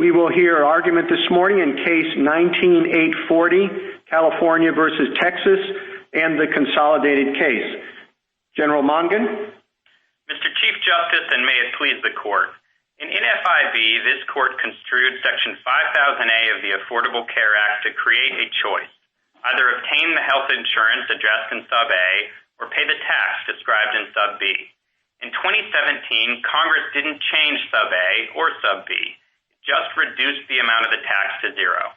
We will hear argument this morning in case 19-840, California versus Texas, and the consolidated case. General Mongan. Mr. Chief Justice, and may it please the Court, in NFIB, this Court construed Section 5000A of the Affordable Care Act to create a choice, either obtain the health insurance addressed in Sub A or pay the tax described in Sub B. In 2017, Congress didn't change Sub A or Sub B. Just reduce the amount of the tax to zero.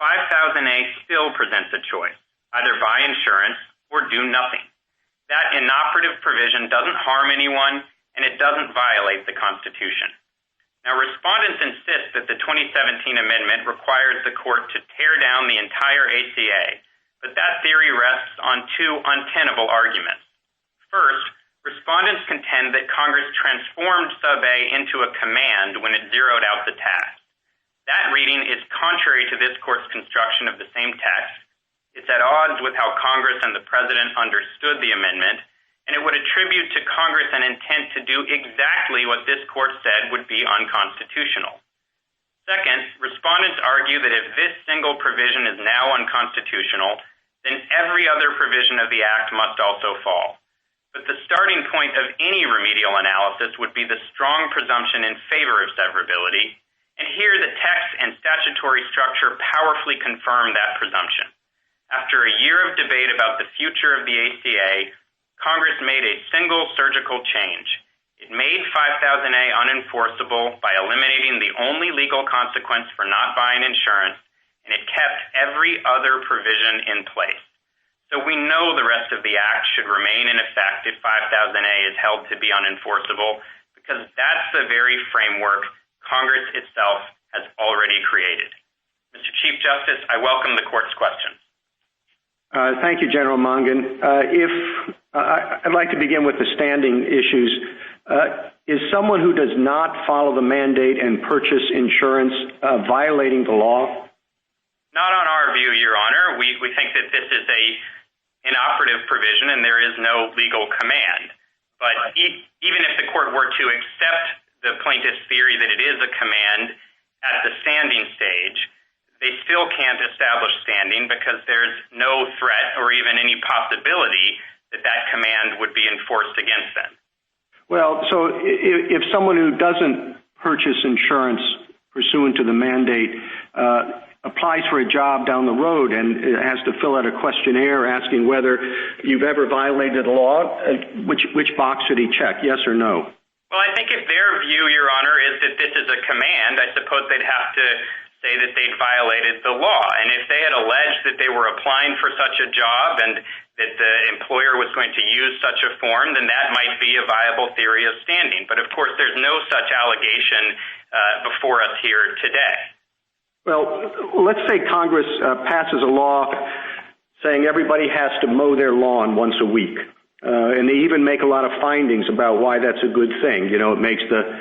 5000A still presents a choice, either buy insurance or do nothing. That inoperative provision doesn't harm anyone, and it doesn't violate the Constitution. Now, respondents insist that the 2017 amendment requires the court to tear down the entire ACA, but that theory rests on two untenable arguments. First, respondents contend that Congress transformed Sub A into a command when it zeroed out the tax. That reading is contrary to this Court's construction of the same text. It's at odds with how Congress and the President understood the amendment, and it would attribute to Congress an intent to do exactly what this Court said would be unconstitutional. Second, respondents argue that if this single provision is now unconstitutional, then every other provision of the Act must also fall. But the starting point of any remedial analysis would be the strong presumption in favor of severability, and here the text and statutory structure powerfully confirm that presumption. After a year of debate about the future of the ACA, Congress made a single surgical change. It made 5000A unenforceable by eliminating the only legal consequence for not buying insurance, and it kept every other provision in place. So we know the rest of the Act should remain in effect if 5000A is held to be unenforceable, because that's the very framework Congress itself has already created. Mr. Chief Justice, I welcome the Court's questions. Thank you, General Mongan. I'd like to begin with the standing issues. Is someone who does not follow the mandate and purchase insurance violating the law? Not on our view, Your Honor. We think that this is an inoperative provision and there is no legal command. But even if the Court were to accept the plaintiff's theory that it is a command at the standing stage, they still can't establish standing because there's no threat or even any possibility that that command would be enforced against them. Well, so if someone who doesn't purchase insurance pursuant to the mandate applies for a job down the road and has to fill out a questionnaire asking whether you've ever violated the law, which box should he check, yes or no? Well, I think if their view, Your Honor, is that this is a command, I suppose they'd have to say that they'd violated the law. And if they had alleged that they were applying for such a job and that the employer was going to use such a form, then that might be a viable theory of standing. But, of course, there's no such allegation before us here today. Well, let's say Congress passes a law saying everybody has to mow their lawn once a week. And they even make a lot of findings about why that's a good thing. You know, it makes the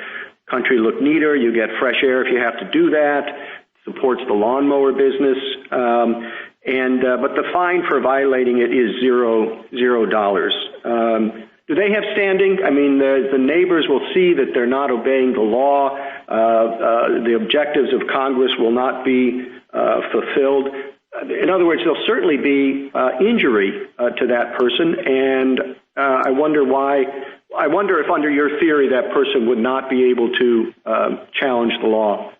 country look neater. You get fresh air if you have to do that. Supports the lawnmower business. But the fine for violating it is $0. Do they have standing? I mean, the neighbors will see that they're not obeying the law. The objectives of Congress will not be fulfilled. In other words, there'll certainly be injury to that person, and I wonder if under your theory that person would not be able to challenge the law.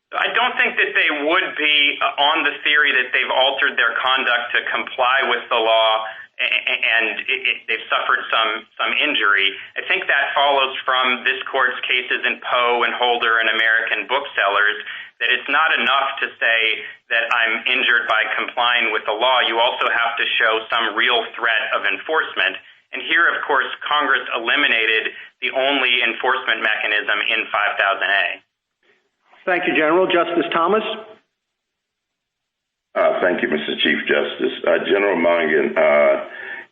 I don't think that they would be on the theory that they've altered their conduct to comply with the law and they've suffered some injury. I think that follows from this Court's cases in Poe and Holder and American Booksellers, that it's not enough to say that I'm injured by complying with the law. You also have to show some real threat of enforcement. And here, of course, Congress eliminated the only enforcement mechanism in 5000A. Thank you, General. Justice Thomas? Thank you, Mr. Chief Justice. General Mongan,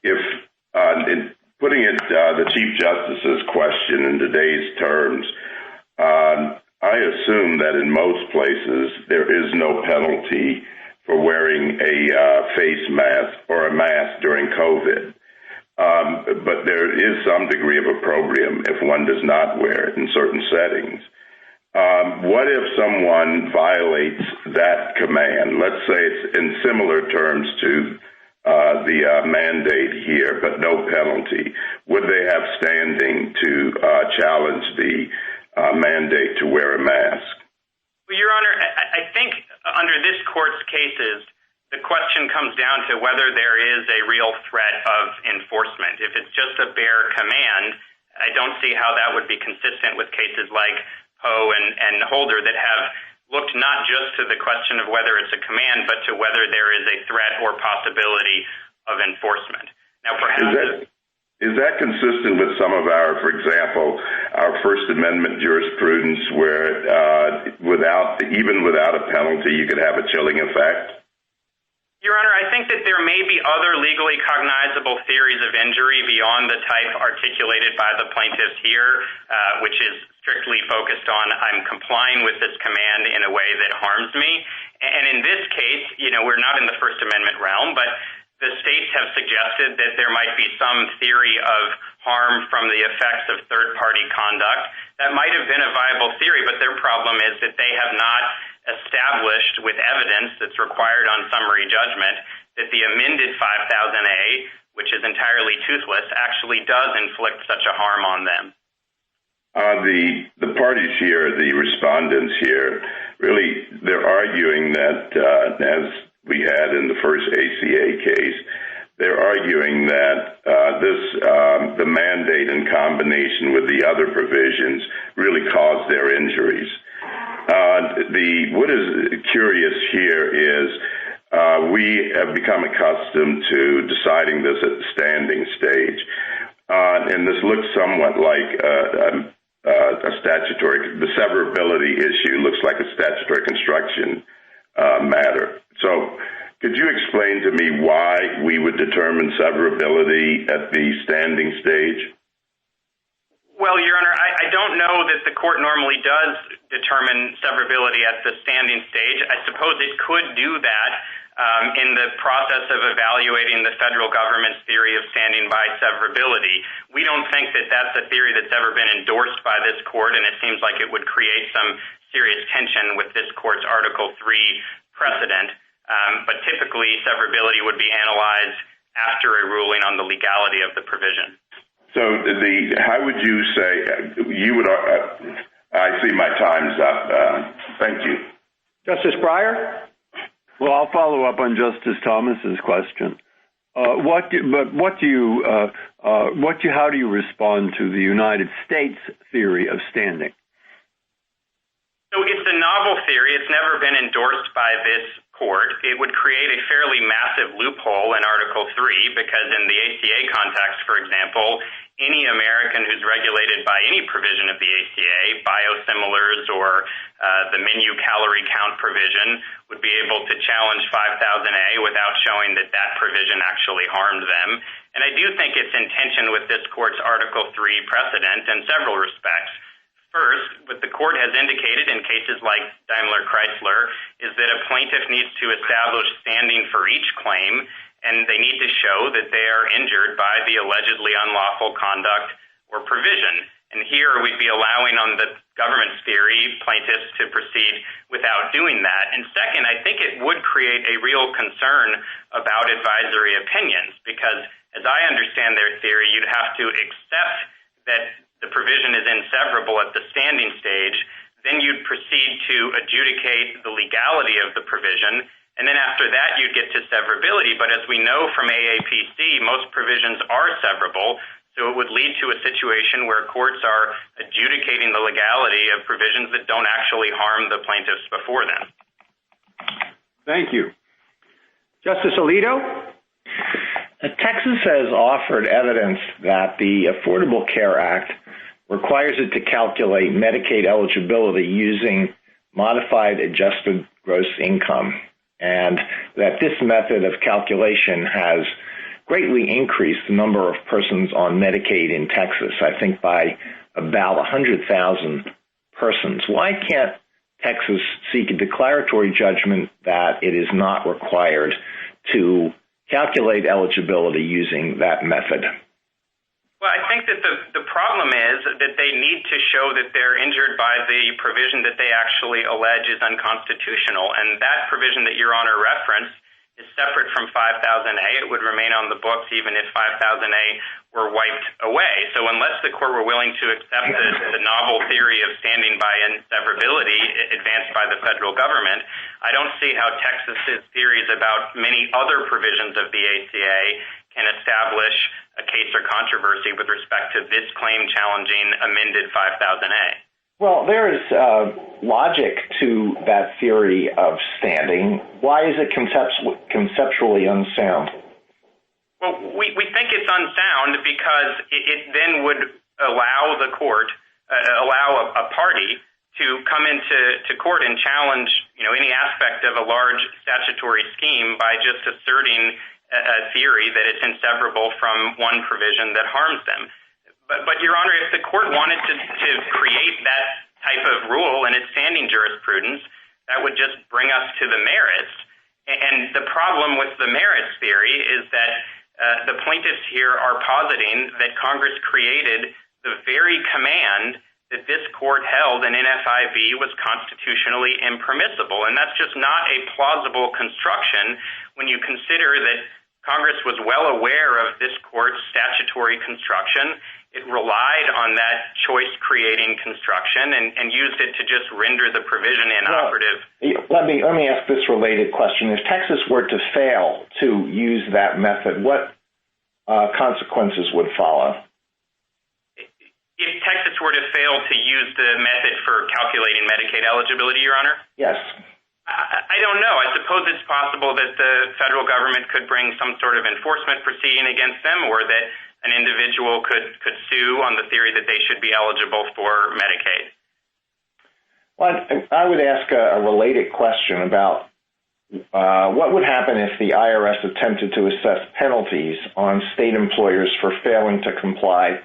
in putting it the Chief Justice's question in today's terms, I assume that in most places there is no penalty for wearing a face mask or a mask during COVID. But there is some degree of opprobrium if one does not wear it in certain settings. What if someone violates that command? Let's say it's in similar terms to the mandate here, but no penalty. Would they have standing to challenge the mandate to wear a mask? Well, Your Honor, I think under this court's cases, the question comes down to whether there is a real threat of enforcement. If it's just a bare command, I don't see how that would be consistent with cases like Poe and Holder that have looked not just to the question of whether it's a command, but to whether there is a threat or possibility of enforcement. Now, perhaps is that consistent with some of our, for example, our First Amendment jurisprudence where even without a penalty, you could have a chilling effect? Your Honor, I think that there may be other legally cognizable theories of injury beyond the type articulated by the plaintiffs here, which is strictly focused on I'm complying with this command in a way that harms me. And in this case, we're not in the First Amendment realm, but the states have suggested that there might be some theory of harm from the effects of third-party conduct. That might have been a viable theory, but their problem is that they have not established with evidence that's required on summary judgment that the amended 5000A, which is entirely toothless, actually does inflict such a harm on them. The parties here, the respondents here, really, they're arguing that, as we had in the first ACA case, they're arguing that the mandate in combination with the other provisions really caused their injuries. What is curious here is we have become accustomed to deciding this at the standing stage, and this looks somewhat like a statutory, the severability issue looks like a statutory construction matter. So could you explain to me why we would determine severability at the standing stage? Well, Your Honor, I don't know that the court normally does determine severability at the standing stage. I suppose it could do that in the process of evaluating the federal government's theory of standing by severability. We don't think that that's a theory that's ever been endorsed by this court, and it seems like it would create some serious tension with this court's Article 3 precedent. But typically, severability would be analyzed after a ruling on the legality of the provision. So how would you say you would? I see my time's up. Thank you, Justice Breyer. Well, I'll follow up on Justice Thomas's question. How do you respond to the United States theory of standing? So it's a novel theory. It's never been endorsed by this court. It would create a fairly massive loophole in Article 3 because in the ACA context, for example, any American who's regulated by any provision of the ACA, biosimilars or the menu calorie count provision, would be able to challenge 5000A without showing that that provision actually harmed them. And I do think it's in tension with this court's Article 3 precedent in several respects. First, what the court has indicated in cases like Daimler-Chrysler is that a plaintiff needs to establish standing for each claim, and they need to show that they are injured by the allegedly unlawful conduct or provision. And here we'd be allowing on the government's theory plaintiffs to proceed without doing that. And second, I think it would create a real concern about advisory opinions because, as I understand their theory, you'd have to accept that the provision is inseverable at the standing stage, then you'd proceed to adjudicate the legality of the provision, and then after that you'd get to severability. But as we know from AAPC, most provisions are severable, so it would lead to a situation where courts are adjudicating the legality of provisions that don't actually harm the plaintiffs before them. Thank you. Justice Alito? Texas has offered evidence that the Affordable Care Act requires it to calculate Medicaid eligibility using modified adjusted gross income, and that this method of calculation has greatly increased the number of persons on Medicaid in Texas, I think by about 100,000 persons. Why can't Texas seek a declaratory judgment that it is not required to calculate eligibility using that method? Well, I think that the problem is that they need to show that they're injured by the provision that they actually allege is unconstitutional, and that provision that Your Honor referenced is separate from 5000A. It would remain on the books even if 5000A were wiped away. So unless the court were willing to accept the novel theory of standing by inseverability advanced by the federal government, I don't see how Texas's theories about many other provisions of the ACA can establish a case or controversy with respect to this claim challenging amended 5000A. Well, there is logic to that theory of standing. Why is it conceptually unsound? Well, we think it's unsound because it then would allow the court, allow a party to come into court and challenge, any aspect of a large statutory scheme by just asserting a theory that it's inseparable from one provision that harms them. But Your Honor, if the court wanted to create that type of rule in its standing jurisprudence, that would just bring us to the merits. And the problem with the merits theory is that the plaintiffs here are positing that Congress created the very command that this court held in NFIB was constitutionally impermissible. And that's just not a plausible construction when you consider that Congress was well aware of this court's statutory construction. It relied on that choice-creating construction and used it to just render the provision inoperative. Well, let me ask this related question. If Texas were to fail to use that method, what consequences would follow? If Texas were to fail to use the method for calculating Medicaid eligibility, Your Honor? Yes. I don't know. I suppose it's possible that the federal government could bring some sort of enforcement proceeding against them, or that an individual could sue on the theory that they should be eligible for Medicaid. Well, I would ask a related question about what would happen if the IRS attempted to assess penalties on state employers for failing to comply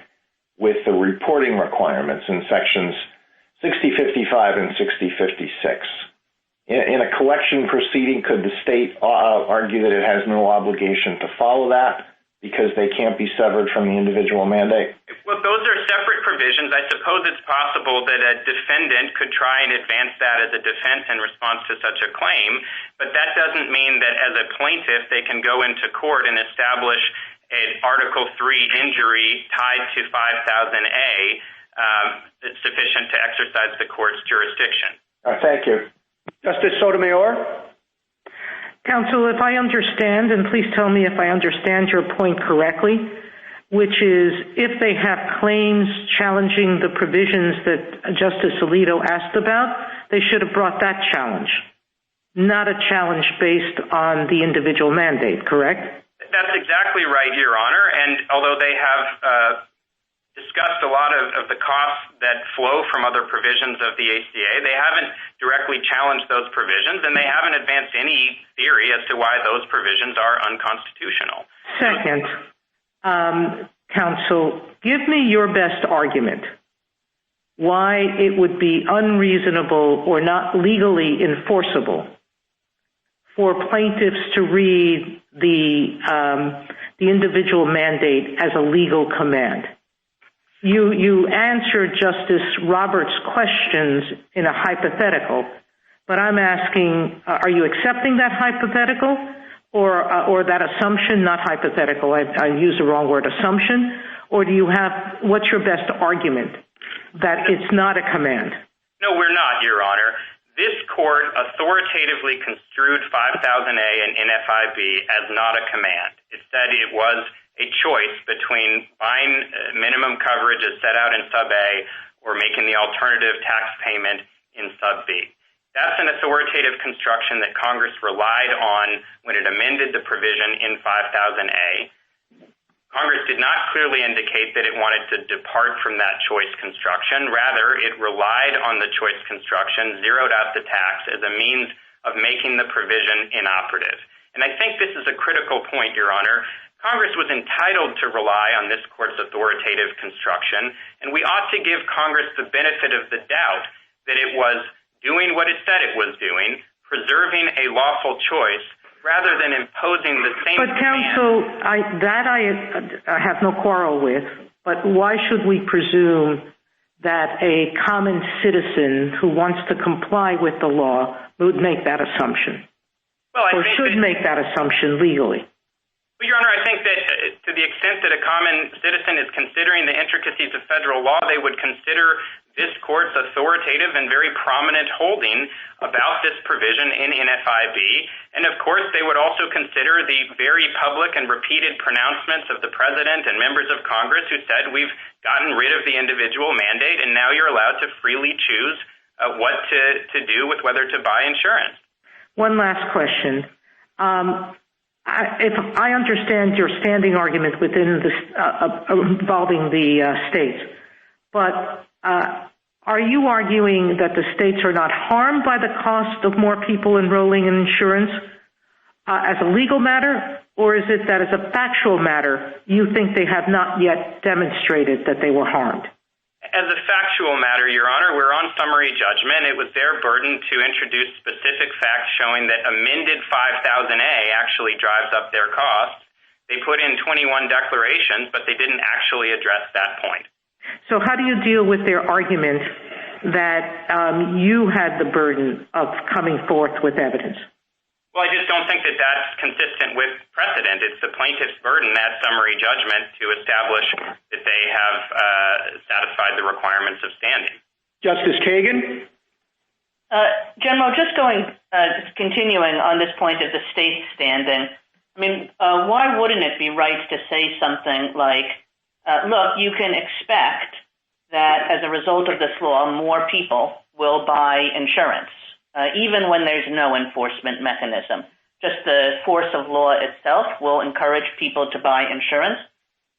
with the reporting requirements in sections 6055 and 6056. In a collection proceeding, could the state argue that it has no obligation to follow that because they can't be severed from the individual mandate? Well, those are separate provisions. I suppose it's possible that a defendant could try and advance that as a defense in response to such a claim, but that doesn't mean that as a plaintiff they can go into court and establish an Article 3 injury tied to 5000A that's sufficient to exercise the court's jurisdiction. Thank you. Justice Sotomayor? Counsel, if I understand, and please tell me if I understand your point correctly, which is if they have claims challenging the provisions that Justice Alito asked about, they should have brought that challenge, not a challenge based on the individual mandate, correct? That's exactly right, Your Honor, and although they have discussed a lot of the costs that flow from other provisions of the ACA, they haven't directly challenged those provisions, and they haven't advanced any theory as to why those provisions are unconstitutional. Second, counsel, give me your best argument why it would be unreasonable or not legally enforceable for plaintiffs to read the individual mandate as a legal command. You answered Justice Roberts' questions in a hypothetical, but I'm asking, are you accepting that hypothetical or that assumption, not hypothetical, I used the wrong word, assumption, or do you have, what's your best argument that it's not a command? No, we're not, Your Honor. This court authoritatively construed 5000A and NFIB as not a command. It said it was a choice between buying minimum coverage as set out in Sub A or making the alternative tax payment in Sub B. That's an authoritative construction that Congress relied on when it amended the provision in 5000A. Congress did not clearly indicate that it wanted to depart from that choice construction. Rather, it relied on the choice construction, zeroed out the tax as a means of making the provision inoperative. And I think this is a critical point, Your Honor. Congress was entitled to rely on this court's authoritative construction, and we ought to give Congress the benefit of the doubt that it was doing what it said it was doing, preserving a lawful choice, rather than imposing the same But, counsel, I have no quarrel with. but why should we presume that a common citizen who wants to comply with the law would make that assumption, or should make that assumption legally? Well, Your Honor, I think that to the extent that a common citizen is considering the intricacies of federal law, they would consider this court's authoritative and very prominent holding about this provision in NFIB. And of course, they would also consider the very public and repeated pronouncements of the president and members of Congress who said, we've gotten rid of the individual mandate, and now you're allowed to freely choose what to do with whether to buy insurance. One last question. If I understand your standing argument within this involving the states, but are you arguing that the states are not harmed by the cost of more people enrolling in insurance as a legal matter, or is it that as a factual matter you think they have not yet demonstrated that they were harmed? As a factual matter, Your Honor, we're on summary judgment. It was their burden to introduce specific facts showing that amended 5000A actually drives up their costs. They put in 21 declarations, but they didn't actually address that point. So how do you deal with their argument that you had the burden of coming forth with evidence? Well, I just don't think that that's consistent with precedent. It's the plaintiff's burden at summary judgment to establish that they have satisfied the requirements of standing. Justice Kagan? General, just continuing on this point of the state standing, I mean, why wouldn't it be right to say something like, look, you can expect that as a result of this law, more people will buy insurance, even when there's no enforcement mechanism. Just the force of law itself will encourage people to buy insurance.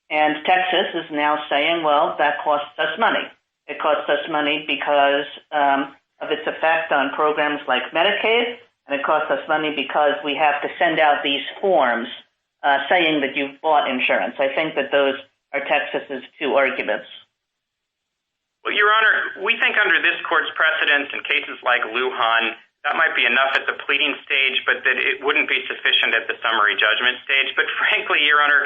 And Texas is now saying, well, that costs us money. It costs us money because of its effect on programs like Medicaid, and it costs us money because we have to send out these forms saying that you've bought insurance. I think that those are Texas's two arguments. Well, Your Honor, we think under this court's precedents in cases like Lujan, that might be enough at the pleading stage, but that it wouldn't be sufficient at the summary judgment stage. But frankly, Your Honor,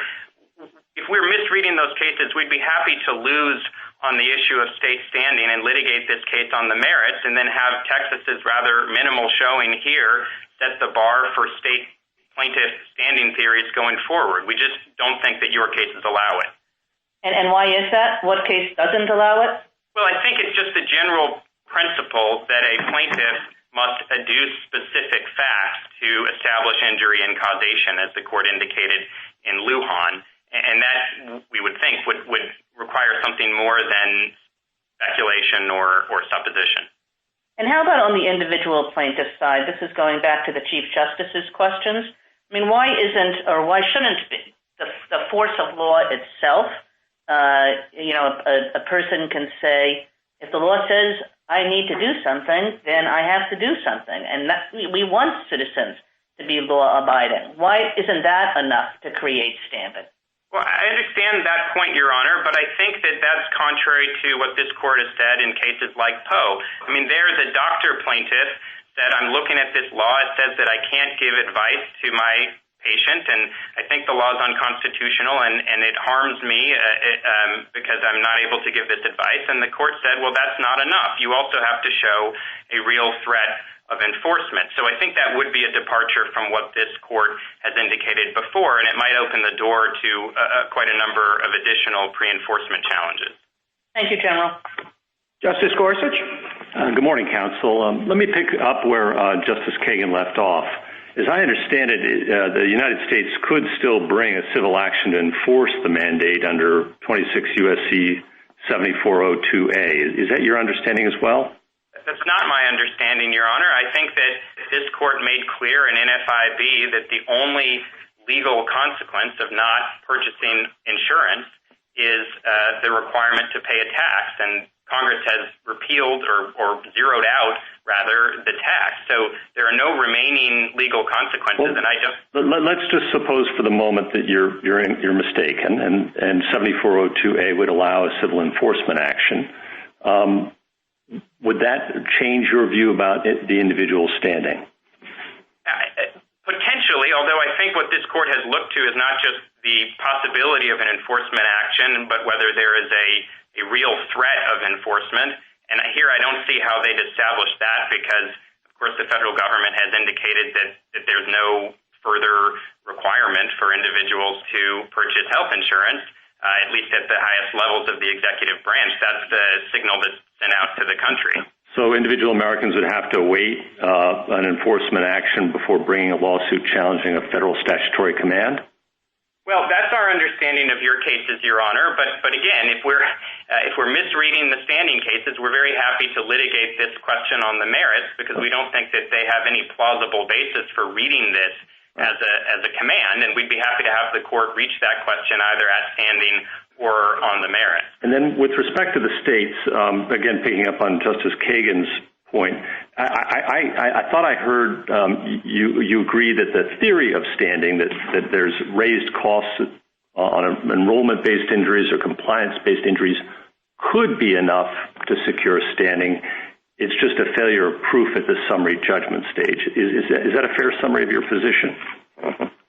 if we're misreading those cases, we'd be happy to lose on the issue of state standing and litigate this case on the merits and then have Texas's rather minimal showing here set the bar for state plaintiff standing theories going forward. We just don't think that your cases allow it. And why is that? What case doesn't allow it? Well, I think it's just a general principle that a plaintiff must adduce specific facts to establish injury and causation, as the court indicated in Lujan. And that, we would think, would require something more than speculation or supposition. And how about on the individual plaintiff side? This is going back to the Chief Justice's questions. I mean, why shouldn't the force of law itself, a person can say, if the law says I need to do something, then I have to do something. And we want citizens to be law-abiding. Why isn't that enough to create standing? Well, I understand that point, Your Honor, but I think that that's contrary to what this court has said in cases like Poe. I mean, there the doctor plaintiff said, I'm looking at this law. It says that I can't give advice to my patient, and I think the law is unconstitutional, and it harms me because I'm not able to give this advice. And the court said, well, that's not enough. You also have to show a real threat of enforcement. So I think that would be a departure from what this court has indicated before, and it might open the door to quite a number of additional pre-enforcement challenges. Thank you, General. Justice Gorsuch? Good morning, counsel. Let me pick up where Justice Kagan left off. As I understand it, the United States could still bring a civil action to enforce the mandate under 26 U.S.C. 7402A. Is that your understanding as well? That's not my understanding, Your Honor. I think that this court made clear in NFIB that the only legal consequence of not purchasing insurance is the requirement to pay a tax, and Congress has repealed or zeroed out, rather, the tax. So there are no remaining legal consequences, and I just... Let's just suppose for the moment that you're mistaken, and 7402A would allow a civil enforcement action. Would that change your view about the individual standing? Potentially, although I think what this court has looked to is not just the possibility of an enforcement action, but whether there is a real threat of enforcement. And here I don't see how they'd establish that because, of course, the federal government has indicated that there's no further requirement for individuals to purchase health insurance, at least at the highest levels of the executive branch. That's the signal that's sent out to the country. So individual Americans would have to await an enforcement action before bringing a lawsuit challenging a federal statutory command? Well, that's our understanding of your cases, Your Honor. But again, if we're misreading the standing cases, we're very happy to litigate this question on the merits because we don't think that they have any plausible basis for reading this as a command, and we'd be happy to have the court reach that question either at standing or on the merits. And then with respect to the states, again, picking up on Justice Kagan's point, I thought I heard you agree that the theory of standing, that there's raised costs on enrollment-based injuries or compliance-based injuries could be enough to secure standing. It's just a failure of proof at the summary judgment stage. Is that a fair summary of your position?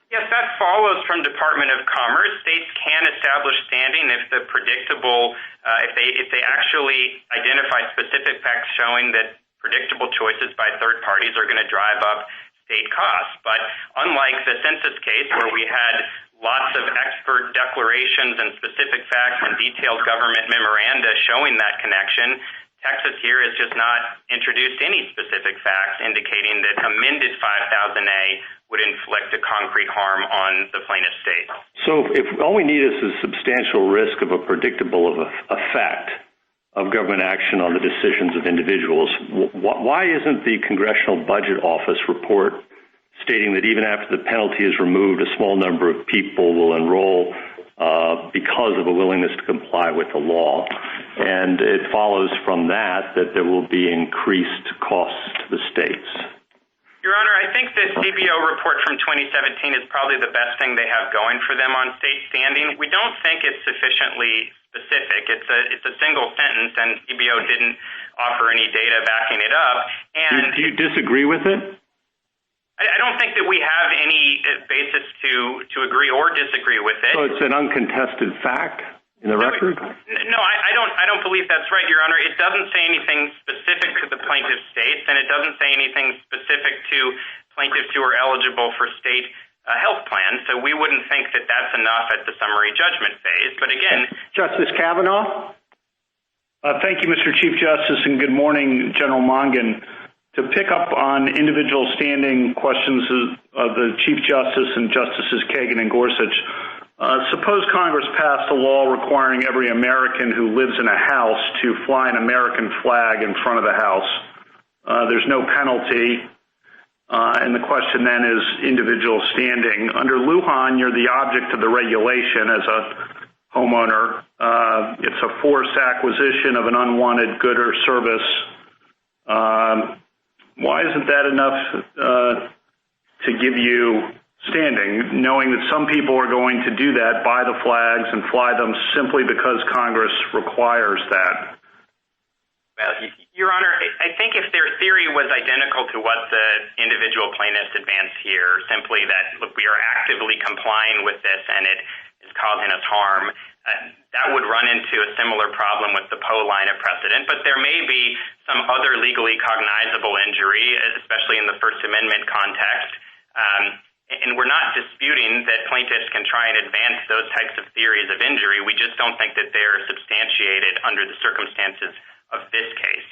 Yes, that follows from Department of Commerce. States can establish standing if the predictable, if they actually identify specific facts showing that predictable choices by third parties are going to drive up state costs. But unlike the census case where we had lots of expert declarations and specific facts and detailed government memoranda showing that connection, Texas here has just not introduced any specific facts indicating that amended 5000A would inflict a concrete harm on the plaintiff state. So if all we need is a substantial risk of a predictable effect of government action on the decisions of individuals, why isn't the Congressional Budget Office report stating that even after the penalty is removed, a small number of people will enroll because of a willingness to comply with the law? And it follows from that there will be increased costs to the states. Your Honor, I think the CBO report from 2017 is probably the best thing they have going for them on state standing. We don't think it's sufficiently specific. It's a single sentence, and CBO didn't offer any data backing it up. And do you disagree with it? I don't think that we have any basis to agree or disagree with it. So it's an uncontested fact in the record? No, I don't believe that's right, Your Honor. It doesn't say anything specific to the plaintiff states, and it doesn't say anything specific to plaintiffs who are eligible for state health plans. So we wouldn't think that that's enough at the summary judgment phase. But again, Justice Kavanaugh? Thank you, Mr. Chief Justice, and good morning, General Mongan. To pick up on individual standing questions of the Chief Justice and Justices Kagan and Gorsuch, suppose Congress passed a law requiring every American who lives in a house to fly an American flag in front of the house. There's no penalty, and the question then is individual standing. Under Lujan, you're the object of the regulation as a homeowner. It's a forced acquisition of an unwanted good or service. Why isn't that enough to give you standing, knowing that some people are going to do that, buy the flags and fly them simply because Congress requires that? Well, Your Honor, I think if their theory was identical to what the individual plaintiffs advanced here, simply that, look, we are actively complying with this and it is causing us harm, that would run into a similar problem with the Poe line of precedent. But there may be some other legally cognizable injury, especially in the First Amendment context. And we're not disputing that plaintiffs can try and advance those types of theories of injury. We just don't think that they're substantiated under the circumstances of this case.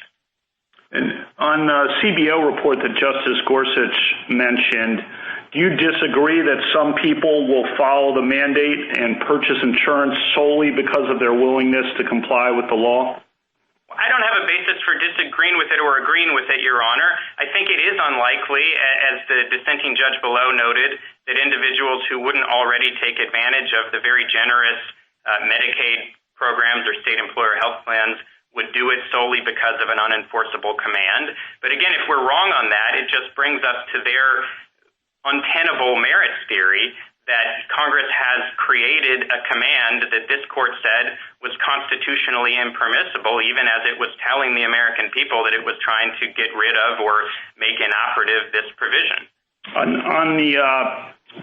And on the CBO report that Justice Gorsuch mentioned, do you disagree that some people will follow the mandate and purchase insurance solely because of their willingness to comply with the law? I don't have a basis for disagreeing with it or agreeing with it, Your Honor. I think it is unlikely, as the dissenting judge below noted, that individuals who wouldn't already take advantage of the very generous Medicaid programs or state employer health plans would do it solely because of an unenforceable command. But again, if we're wrong on that, it just brings us to their untenable merits theory that Congress has created a command that this court said was constitutionally impermissible, even as it was telling the American people that it was trying to get rid of or make inoperative this provision. On the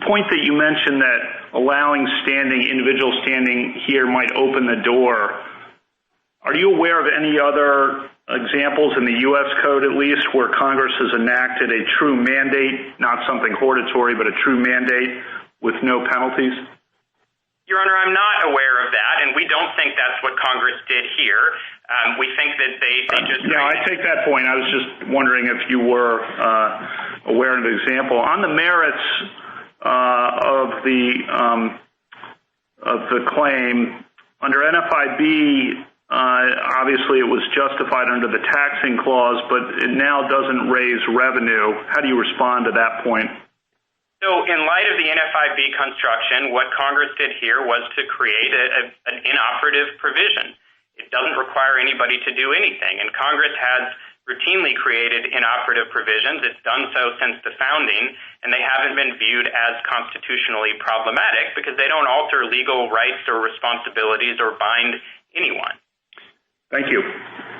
point that you mentioned that allowing individual standing here might open the door, are you aware of any other examples in the U.S. Code, at least, where Congress has enacted a true mandate, not something hortatory, but a true mandate with no penalties? Your Honor, I'm not aware of that, and we don't think that's what Congress did here. We think that they just... Yeah, I take that point. I was just wondering if you were aware of an example. On the merits of the claim, under NFIB, obviously it was justified under the taxing clause, but it now doesn't raise revenue. How do you respond to that point? So in light of the NFIB construction, what Congress did here was to create an inoperative provision. It doesn't require anybody to do anything, and Congress has routinely created inoperative provisions. It's done so since the founding, and they haven't been viewed as constitutionally problematic because they don't alter legal rights or responsibilities or bind anyone. Thank you.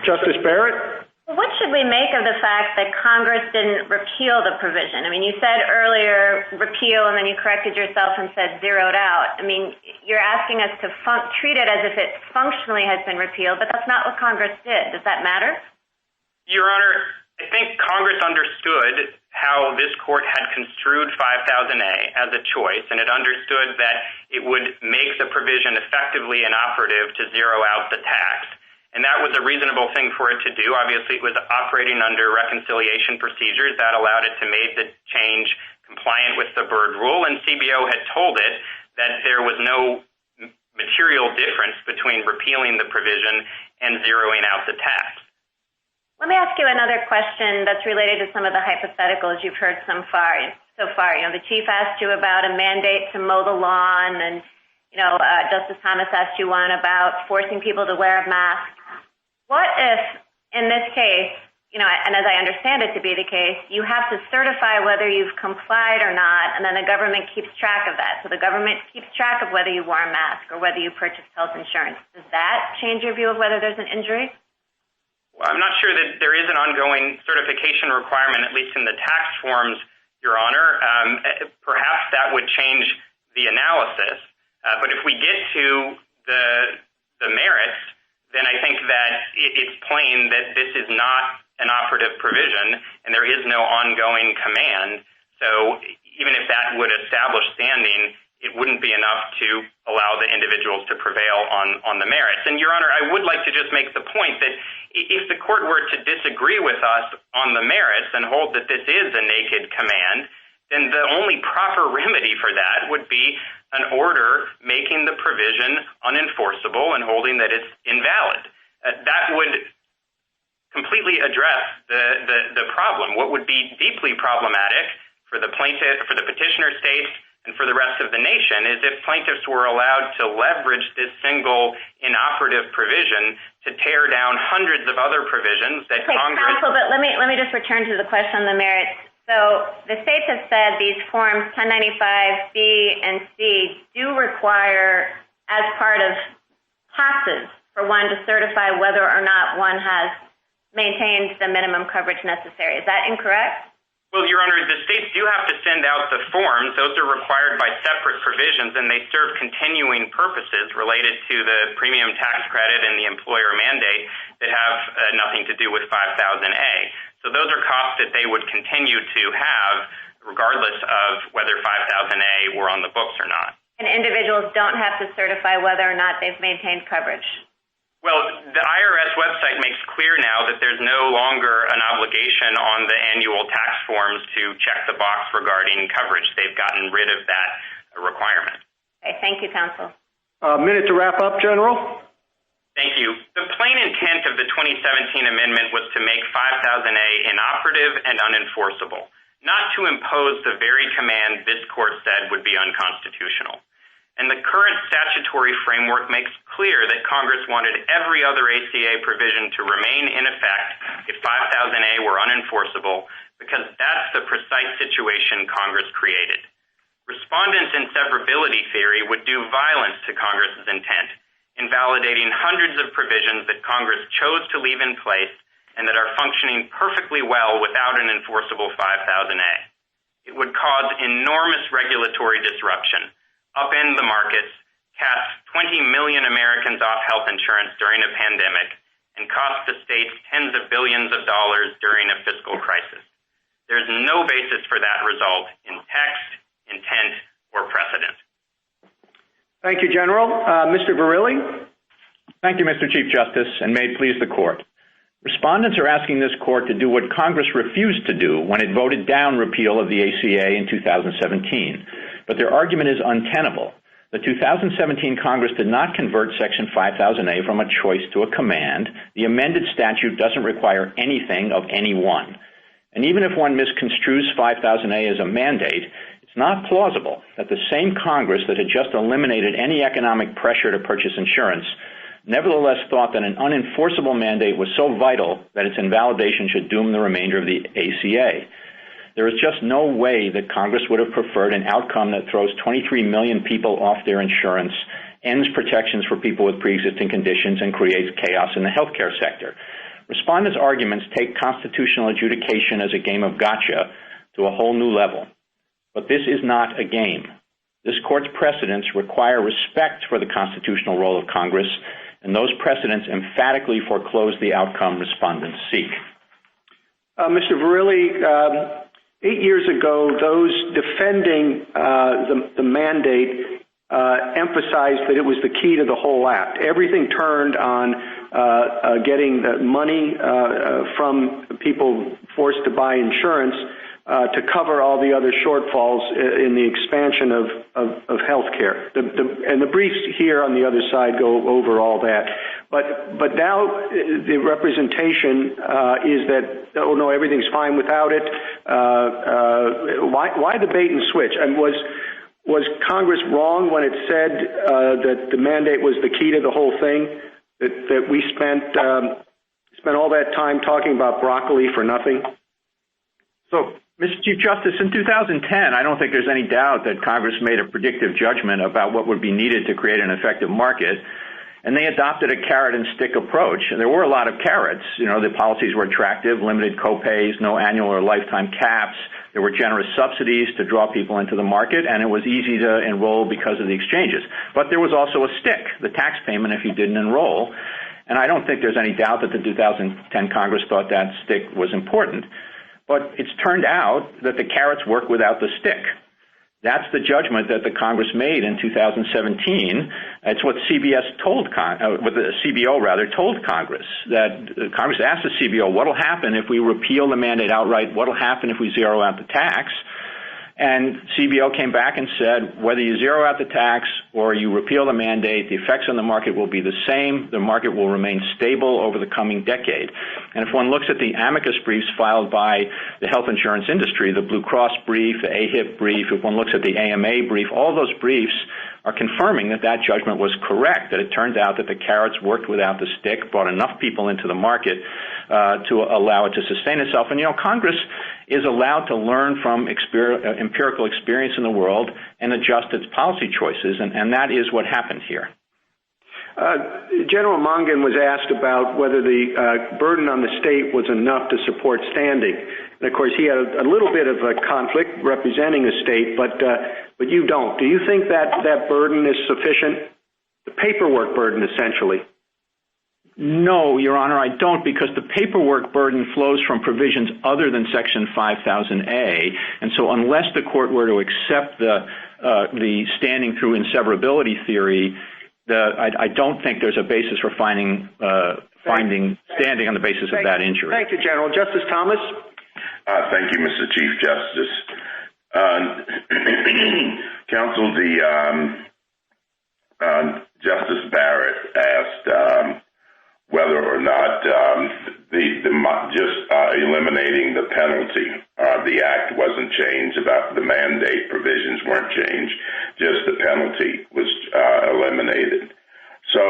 Justice Barrett? What should we make of the fact that Congress didn't repeal the provision? I mean, you said earlier repeal, and then you corrected yourself and said zeroed out. I mean, you're asking us to treat it as if it functionally has been repealed, but that's not what Congress did. Does that matter? Your Honor, I think Congress understood how this court had construed 5000A as a choice, and it understood that it would make the provision effectively inoperative to zero out the tax. And that was a reasonable thing for it to do. Obviously, it was operating under reconciliation procedures. That allowed it to make the change compliant with the Byrd Rule, and CBO had told it that there was no material difference between repealing the provision and zeroing out the tax. Let me ask you another question that's related to some of the hypotheticals you've heard so far. You know, the Chief asked you about a mandate to mow the lawn, and, Justice Thomas asked you one about forcing people to wear a mask. What if, in this case, and as I understand it to be the case, you have to certify whether you've complied or not, and then the government keeps track of that. So the government keeps track of whether you wore a mask or whether you purchased health insurance. Does that change your view of whether there's an injury? Well, I'm not sure that there is an ongoing certification requirement, at least in the tax forms, Your Honor. Perhaps that would change the analysis. But if we get to the merits, then I think that it's plain that this is not an operative provision and there is no ongoing command. So even if that would establish standing, it wouldn't be enough to allow the individuals to prevail on the merits. And, Your Honor, I would like to just make the point that if the court were to disagree with us on the merits and hold that this is a naked command, then the only proper remedy for that would be an order making the provision unenforceable and holding that it's invalid. That would completely address the problem. What would be deeply problematic for the plaintiff, for the petitioner states, and for the rest of the nation is if plaintiffs were allowed to leverage this single inoperative provision to tear down hundreds of other provisions that Congress... Counsel, but let me just return to the question on the merits. So the states have said these forms 1095B and C do require, as part of taxes, for one to certify whether or not one has maintained the minimum coverage necessary. Is that incorrect? Well, Your Honor, the states do have to send out the forms. Those are required by separate provisions, and they serve continuing purposes related to the premium tax credit and the employer mandate that have nothing to do with 5000A. So those are costs that they would continue to have regardless of whether 5000A were on the books or not. And individuals don't have to certify whether or not they've maintained coverage? Well, the IRS website makes clear now that there's no longer an obligation on the annual tax forms to check the box regarding coverage. They've gotten rid of that requirement. Okay, thank you, counsel. A minute to wrap up, General. Thank you. The plain intent of the 2017 amendment was to make 5000A inoperative and unenforceable, not to impose the very command this court said would be unconstitutional. And the current statutory framework makes clear that Congress wanted every other ACA provision to remain in effect if 5000A were unenforceable, because that's the precise situation Congress created. Respondents in severability theory would do violence to Congress's intent, invalidating hundreds of provisions that Congress chose to leave in place and that are functioning perfectly well without an enforceable 5000A. It would cause enormous regulatory disruption, upend the markets, cast 20 million Americans off health insurance during a pandemic, and cost the states tens of billions of dollars during a fiscal crisis. There's no basis for that result in text, intent, or precedent. Thank you, General. Mr. Verrilli? Thank you, Mr. Chief Justice, and may it please the Court. Respondents are asking this Court to do what Congress refused to do when it voted down repeal of the ACA in 2017, but their argument is untenable. The 2017 Congress did not convert Section 5000A from a choice to a command. The amended statute doesn't require anything of anyone. And even if one misconstrues 5000A as a mandate, it's not plausible that the same Congress that had just eliminated any economic pressure to purchase insurance nevertheless thought that an unenforceable mandate was so vital that its invalidation should doom the remainder of the ACA. There is just no way that Congress would have preferred an outcome that throws 23 million people off their insurance, ends protections for people with pre-existing conditions, and creates chaos in the healthcare sector. Respondents' arguments take constitutional adjudication as a game of gotcha to a whole new level. But this is not a game. This Court's precedents require respect for the constitutional role of Congress, and those precedents emphatically foreclose the outcome respondents seek. Mr. Verrilli, 8 years ago, those defending the mandate emphasized that it was the key to the whole act. Everything turned on getting the money from people forced to buy insurance to cover all the other shortfalls in the expansion of health care. And the briefs here on the other side go over all that. But now the representation is that, oh, no, everything's fine without it. Why the bait and switch? And was Congress wrong when it said that the mandate was the key to the whole thing, that we spent all that time talking about broccoli for nothing? So, Mr. Chief Justice, in 2010, I don't think there's any doubt that Congress made a predictive judgment about what would be needed to create an effective market, and they adopted a carrot and stick approach. And there were a lot of carrots. You know, the policies were attractive, limited copays, no annual or lifetime caps. There were generous subsidies to draw people into the market, and it was easy to enroll because of the exchanges. But there was also a stick, the tax payment if you didn't enroll. And I don't think there's any doubt that the 2010 Congress thought that stick was important. But it's turned out that the carrots work without the stick. That's the judgment that the Congress made in 2017. It's what what the CBO told Congress. That Congress asked the CBO, what'll happen if we repeal the mandate outright? What'll happen if we zero out the tax? And CBO came back and said, whether you zero out the tax or you repeal the mandate, the effects on the market will be the same. The market will remain stable over the coming decade. And if one looks at the amicus briefs filed by the health insurance industry, the Blue Cross brief, the AHIP brief, if one looks at the AMA brief, all those briefs are confirming that that judgment was correct, that it turns out that the carrots worked without the stick, brought enough people into the market to allow it to sustain itself. And, you know, Congress is allowed to learn from empirical experience in the world and adjust its policy choices, and that is what happened here. General Mongan was asked about whether the burden on the state was enough to support standing. And, of course, he had a little bit of a conflict representing a state, but you don't. Do you think that burden is sufficient? The paperwork burden, essentially. No, Your Honor, I don't, because the paperwork burden flows from provisions other than Section 5000A, and so unless the court were to accept the standing through inseverability theory, I don't think there's a basis for finding standing on the basis of that injury. Thank you, General. Justice Thomas? Thank you, Mr. Chief Justice. Counsel, Justice Barrett asked whether or not just eliminating the penalty, the act wasn't changed, about the mandate provisions weren't changed, just the penalty was eliminated. So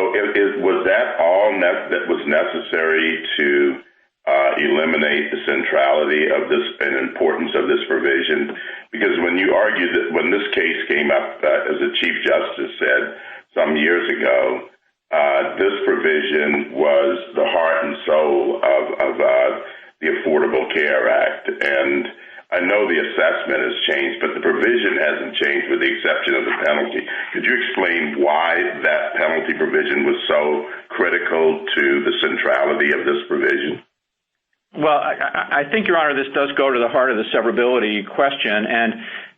was that all that was necessary to eliminate the centrality of this and importance of this provision? Because when you argued that when this case came up, as the Chief Justice said some years ago, this provision was the heart and soul of the Affordable Care Act, and I know the assessment has changed, but the provision hasn't changed with the exception of the penalty. Could you explain why that penalty provision was so critical to the centrality of this provision? Well, I think, Your Honor, this does go to the heart of the severability question, and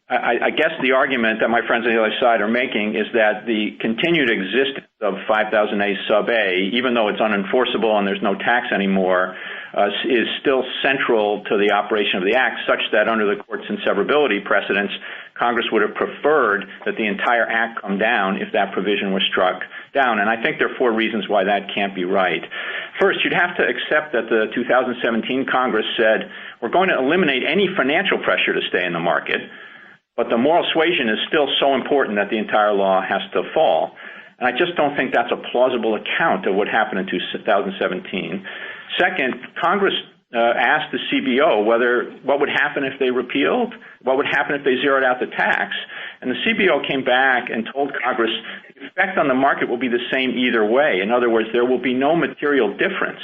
I guess the argument that my friends on the other side are making is that the continued existence of 5000A sub A, even though it's unenforceable and there's no tax anymore, is still central to the operation of the Act, such that under the court's inseverability precedents, Congress would have preferred that the entire Act come down if that provision was struck down. And I think there are 4 reasons why that can't be right. First, you'd have to accept that the 2017 Congress said, we're going to eliminate any financial pressure to stay in the market, but the moral suasion is still so important that the entire law has to fall. And I just don't think that's a plausible account of what happened in 2017. Second, Congress asked the CBO what would happen if they repealed, what would happen if they zeroed out the tax. And the CBO came back and told Congress the effect on the market will be the same either way. In other words, there will be no material difference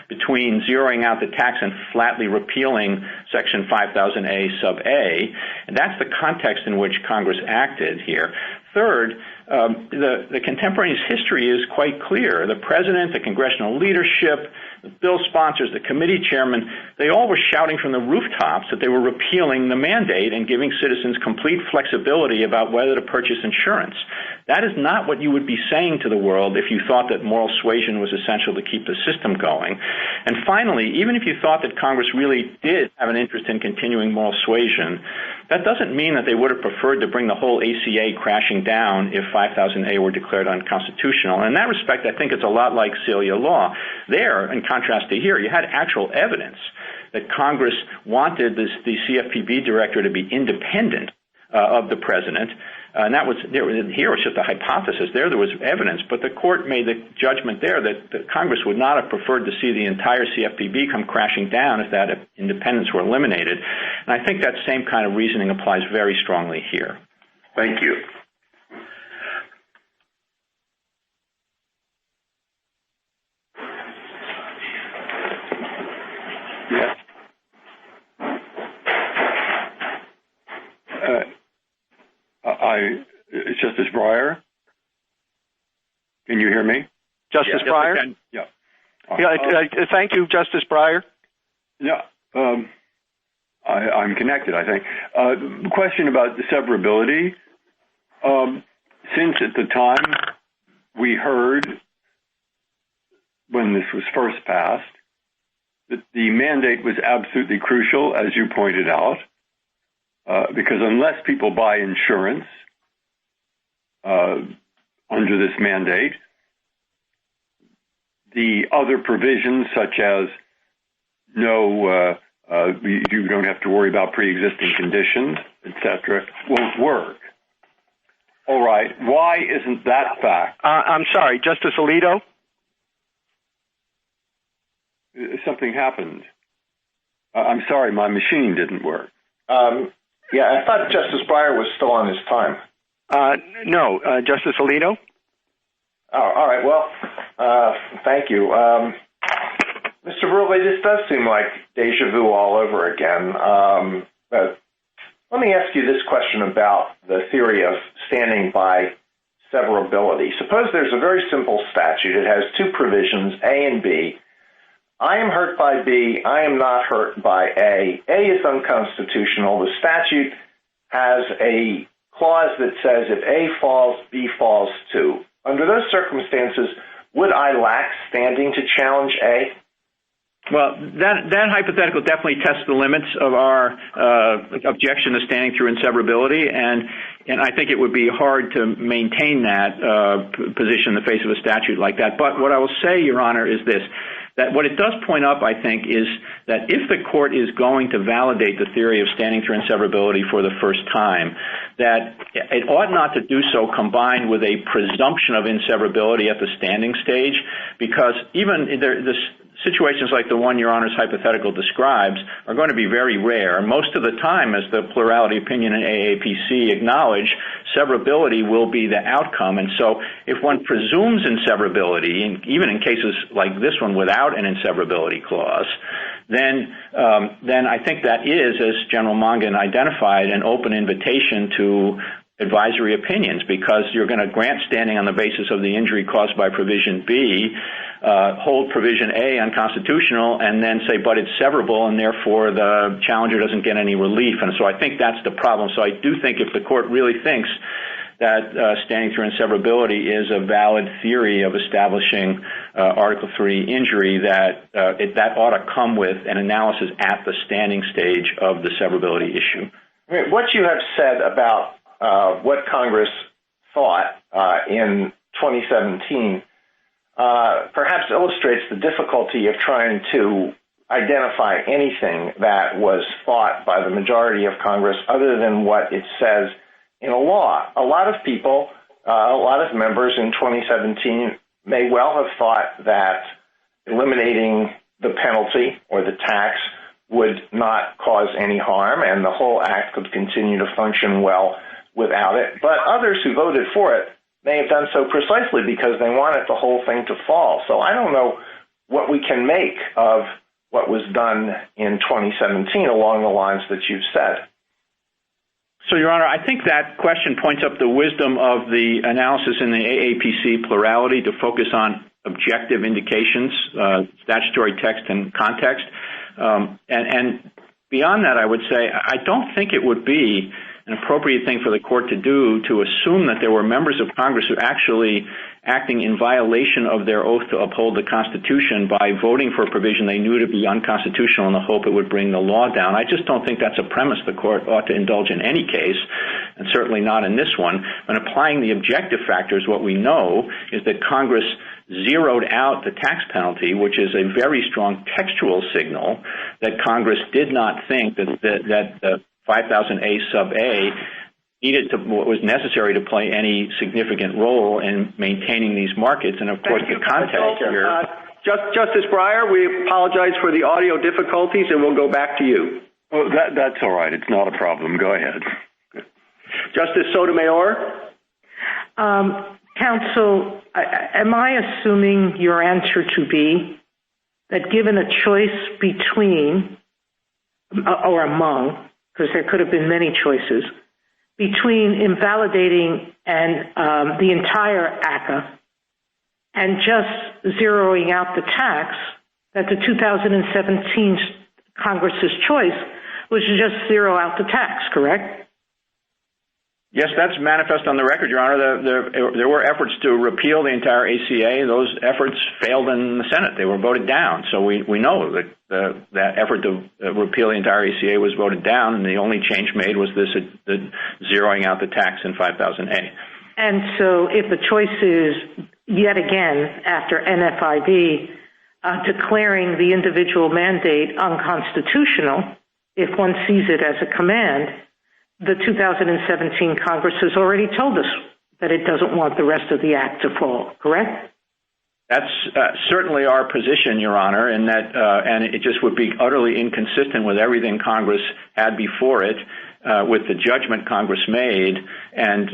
between zeroing out the tax and flatly repealing Section 5000A sub A. And that's the context in which Congress acted here. Third, the contemporaneous history is quite clear. The president, the congressional leadership, the bill sponsors, the committee chairman, they all were shouting from the rooftops that they were repealing the mandate and giving citizens complete flexibility about whether to purchase insurance. That is not what you would be saying to the world if you thought that moral suasion was essential to keep the system going. And finally, even if you thought that Congress really did have an interest in continuing moral suasion, that doesn't mean that they would have preferred to bring the whole ACA crashing down if 5000A were declared unconstitutional. And in that respect, I think it's a lot like Celia law. There, in contrast to here, you had actual evidence that Congress wanted the CFPB director to be independent of the president. And that was here was just a hypothesis. There was evidence, but the court made the judgment there that Congress would not have preferred to see the entire CFPB come crashing down if that independence were eliminated. And I think that same kind of reasoning applies very strongly here. Thank you. Justice Breyer? Can you hear me? Justice Breyer? Yeah. Thank you, Justice Breyer. Yeah. I'm connected, I think. Question about the severability. Since at the time we heard, when this was first passed, that the mandate was absolutely crucial, as you pointed out, because unless people buy insurance under this mandate, the other provisions such as you don't have to worry about pre-existing conditions, etc., won't work. All right. Why isn't that fact? I'm sorry, Justice Alito? Something happened. I'm sorry, my machine didn't work. Yeah, I thought Justice Breyer was still on his time. No, Justice Alito? Oh, all right. Well, thank you. Mr. Verrilli, this does seem like deja vu all over again. But let me ask you this question about the theory of standing by severability. Suppose there's a very simple statute. It has 2 provisions, A and B. I am hurt by B. I am not hurt by A. A is unconstitutional. The statute has a clause that says if A falls, B falls too. Under those circumstances, would I lack standing to challenge A? Well, that hypothetical definitely tests the limits of our objection to standing through inseverability, and I think it would be hard to maintain that position in the face of a statute like that. But what I will say, Your Honor, is this, that what it does point up, I think, is that if the court is going to validate the theory of standing through inseverability for the first time, that it ought not to do so combined with a presumption of inseverability at the standing stage, because even the situations like the one Your Honor's hypothetical describes are going to be very rare. Most of the time, as the plurality opinion in AAPC acknowledged, severability will be the outcome. And so if one presumes inseverability, even in cases like this one without an inseverability clause, then I think that is, as General Mongan identified, an open invitation to advisory opinions, because you're going to grant standing on the basis of the injury caused by Provision B, hold Provision A unconstitutional, and then say, but it's severable, and therefore the challenger doesn't get any relief. And so I think that's the problem. So I do think if the court really thinks that standing through inseverability is a valid theory of establishing Article III injury, that that ought to come with an analysis at the standing stage of the severability issue. What you have said about what Congress thought in 2017 perhaps illustrates the difficulty of trying to identify anything that was thought by the majority of Congress other than what it says in a law. A lot of people, a lot of members in 2017 may well have thought that eliminating the penalty or the tax would not cause any harm and the whole act could continue to function well without it. But others who voted for it may have done so precisely because they wanted the whole thing to fall. So I don't know what we can make of what was done in 2017 along the lines that you've said. So, Your Honor, I think that question points up the wisdom of the analysis in the AAPC plurality to focus on objective indications, statutory text and context. And beyond that, I would say I don't think it would be an appropriate thing for the court to do to assume that there were members of Congress who actually acting in violation of their oath to uphold the Constitution by voting for a provision they knew to be unconstitutional in the hope it would bring the law down. I just don't think that's a premise the court ought to indulge in any case, and certainly not in this one. When applying the objective factors, what we know is that Congress zeroed out the tax penalty, which is a very strong textual signal that Congress did not think that 5000A sub A needed to, what was necessary to play any significant role in maintaining these markets. And of course, the context here. Justice Breyer, we apologize for the audio difficulties, and we'll go back to you. Oh, that's all right. It's not a problem. Go ahead. Justice Sotomayor? Counsel, am I assuming your answer to be that given a choice between or among, because there could have been many choices, between invalidating and the entire ACCA and just zeroing out the tax, that the 2017 Congress's choice was to just zero out the tax, correct? Yes, that's manifest on the record, Your Honor. There were efforts to repeal the entire ACA. Those efforts failed in the Senate. They were voted down. So we know that that effort to repeal the entire ACA was voted down, and the only change made was the zeroing out the tax in 5000A. And so if the choice is, yet again, after NFIB, declaring the individual mandate unconstitutional, if one sees it as a command, the 2017 Congress has already told us that it doesn't want the rest of the act to fall, correct? That's certainly our position, Your Honor, and that and it just would be utterly inconsistent with everything Congress had before it, with the judgment Congress made, and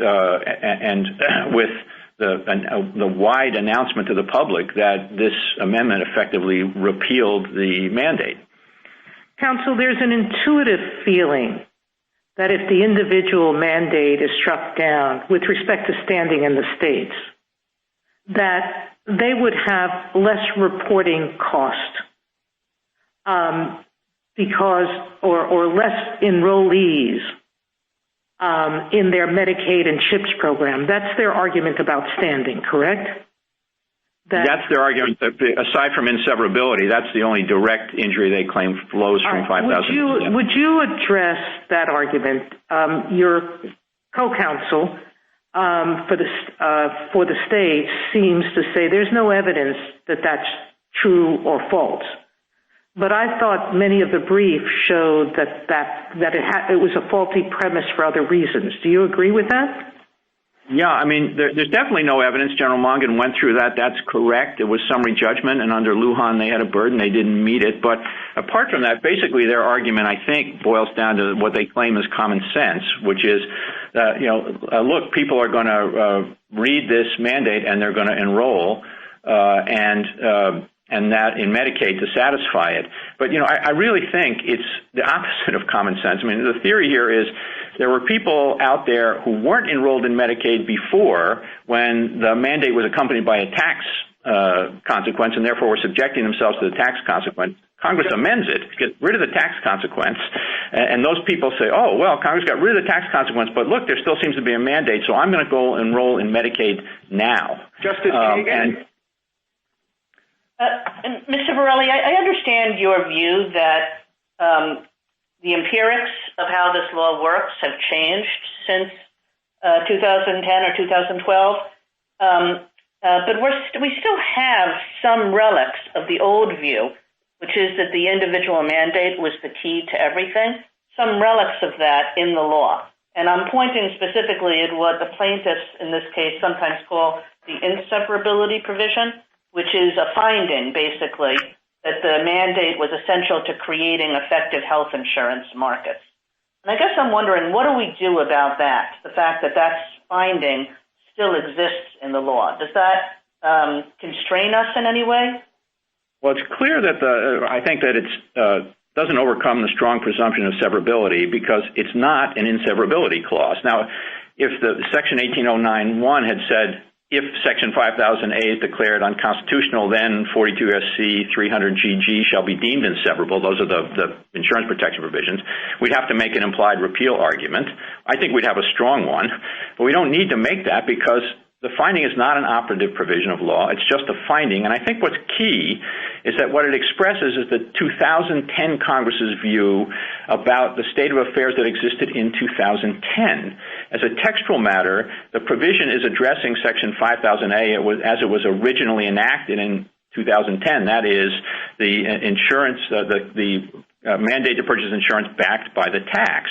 with the wide announcement to the public that this amendment effectively repealed the mandate. Counsel, there's an intuitive feeling that if the individual mandate is struck down with respect to standing in the states, that they would have less reporting cost because, or less enrollees in their Medicaid and CHIPS program. That's their argument about standing, correct? That's their argument. Aside from inseverability, that's the only direct injury they claim flows from 5000. Would you address that argument? Your co-counsel for the states seems to say there's no evidence that that's true or false. But I thought many of the briefs showed that it was a faulty premise for other reasons. Do you agree with that? Yeah, I mean, there's definitely no evidence. General Mongan went through that. That's correct. It was summary judgment, and under Lujan, they had a burden. They didn't meet it. But apart from that, basically their argument, I think, boils down to what they claim is common sense, which is, look, people are going to read this mandate and they're going to enroll. And and that in Medicaid to satisfy it. But, I really think it's the opposite of common sense. I mean, the theory here is there were people out there who weren't enrolled in Medicaid before when the mandate was accompanied by a tax consequence, and therefore were subjecting themselves to the tax consequence. Congress amends it to get rid of the tax consequence, and those people say, oh, well, Congress got rid of the tax consequence, but look, there still seems to be a mandate, so I'm going to go enroll in Medicaid now. Justice Kagan? Mr. Verrilli, I understand your view that the empirics of how this law works have changed since 2010 or 2012, but we still have some relics of the old view, which is that the individual mandate was the key to everything, some relics of that in the law. And I'm pointing specifically at what the plaintiffs in this case sometimes call the inseparability provision, which is a finding, basically, that the mandate was essential to creating effective health insurance markets. And I guess I'm wondering, what do we do about that, the fact that that finding still exists in the law? Does that constrain us in any way? Well, it's clear that I think that it doesn't overcome the strong presumption of severability because it's not an inseverability clause. Now, if the Section 18091 had said, if Section 5000A is declared unconstitutional, then 42 U.S.C. 300 GG shall be deemed inseverable. Those are the insurance protection provisions. We'd have to make an implied repeal argument. I think we'd have a strong one, but we don't need to make that because the finding is not an operative provision of law. It's just a finding. And I think what's key is that what it expresses is the 2010 Congress's view about the state of affairs that existed in 2010. As a textual matter, the provision is addressing Section 5000A as it was originally enacted in 2010. That is the insurance, the mandate to purchase insurance backed by the tax.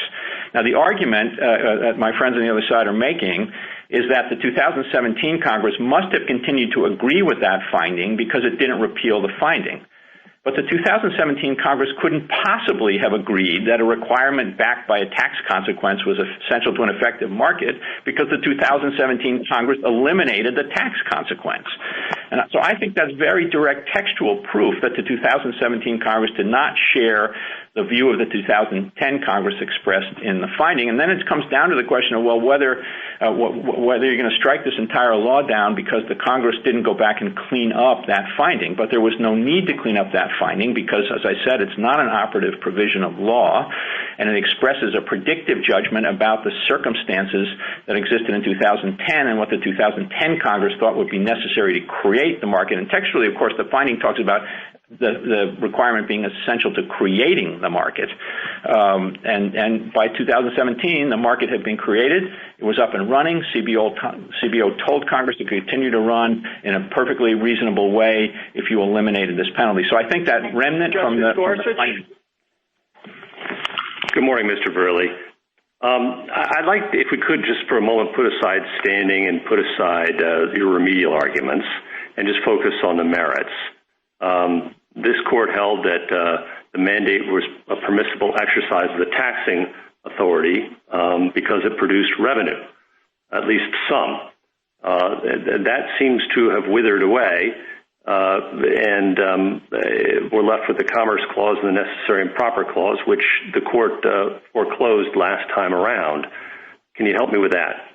Now, the argument that my friends on the other side are making is that the 2017 Congress must have continued to agree with that finding because it didn't repeal the finding. But the 2017 Congress couldn't possibly have agreed that a requirement backed by a tax consequence was essential to an effective market because the 2017 Congress eliminated the tax consequence. And so I think that's very direct textual proof that the 2017 Congress did not share the view of the 2010 Congress expressed in the finding. And then it comes down to the question of, well, whether you're going to strike this entire law down because the Congress didn't go back and clean up that finding. But there was no need to clean up that finding because, as I said, it's not an operative provision of law, and it expresses a predictive judgment about the circumstances that existed in 2010 and what the 2010 Congress thought would be necessary to create the market. And textually, of course, the finding talks about the requirement being essential to creating the market. And by 2017, the market had been created. It was up and running. CBO told Congress to continue to run in a perfectly reasonable way if you eliminated this penalty. So I think that remnant from the finding. Good morning, Mr. Verrilli. I'd like, if we could, just for a moment, put aside standing and put aside your remedial arguments and just focus on the merits. This court held that the mandate was a permissible exercise of the taxing authority because it produced revenue, at least some. That seems to have withered away, and we're left with the Commerce Clause and the Necessary and Proper Clause, which the court foreclosed last time around. Can you help me with that?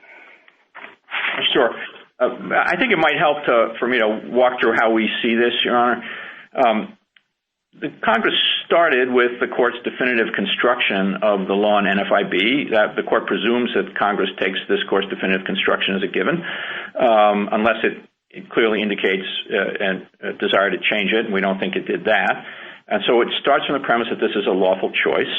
Sure. I think it might help for me to walk through how we see this, Your Honor. The Congress started with the court's definitive construction of the law in NFIB. That the court presumes that Congress takes this court's definitive construction as a given, unless it clearly indicates a desire to change it, and we don't think it did that. And so it starts from the premise that this is a lawful choice.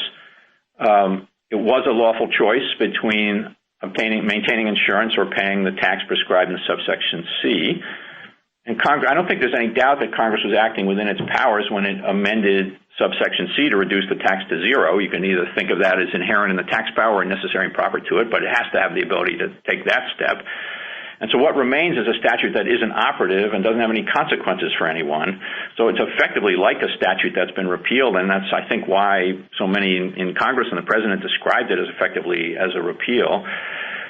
It was a lawful choice between maintaining insurance or paying the tax prescribed in subsection C. And I don't think there's any doubt that Congress was acting within its powers when it amended subsection C to reduce the tax to zero. You can either think of that as inherent in the tax power or necessary and proper to it, but it has to have the ability to take that step. And so what remains is a statute that isn't operative and doesn't have any consequences for anyone. So it's effectively like a statute that's been repealed, and that's, I think, why so many in Congress and the President described it as effectively as a repeal.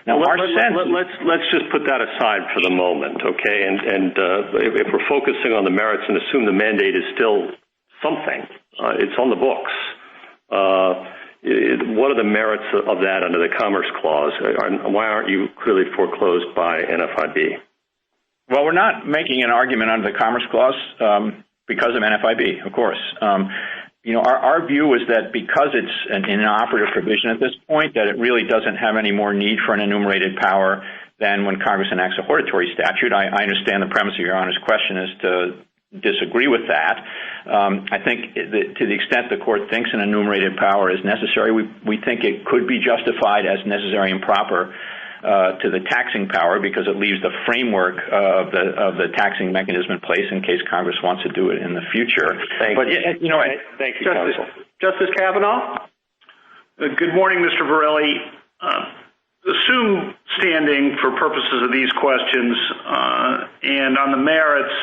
Now, let's just put that aside for the moment, okay? And if we're focusing on the merits and assume the mandate is still something, it's on the books. What are the merits of that under the Commerce Clause? Why aren't you clearly foreclosed by NFIB? Well, we're not making an argument under the Commerce Clause because of NFIB, of course. Our view is that because it's an inoperative provision at this point, that it really doesn't have any more need for an enumerated power than when Congress enacts a hortatory statute. I understand the premise of Your Honor's question is to disagree with that. I think to the extent the court thinks an enumerated power is necessary, we think it could be justified as necessary and proper to the taxing power because it leaves the framework of the taxing mechanism in place in case Congress wants to do it in the future. Thank you, Counsel. Justice Kavanaugh? Good morning, Mr. Verrilli. Assume standing for purposes of these questions, and on the merits,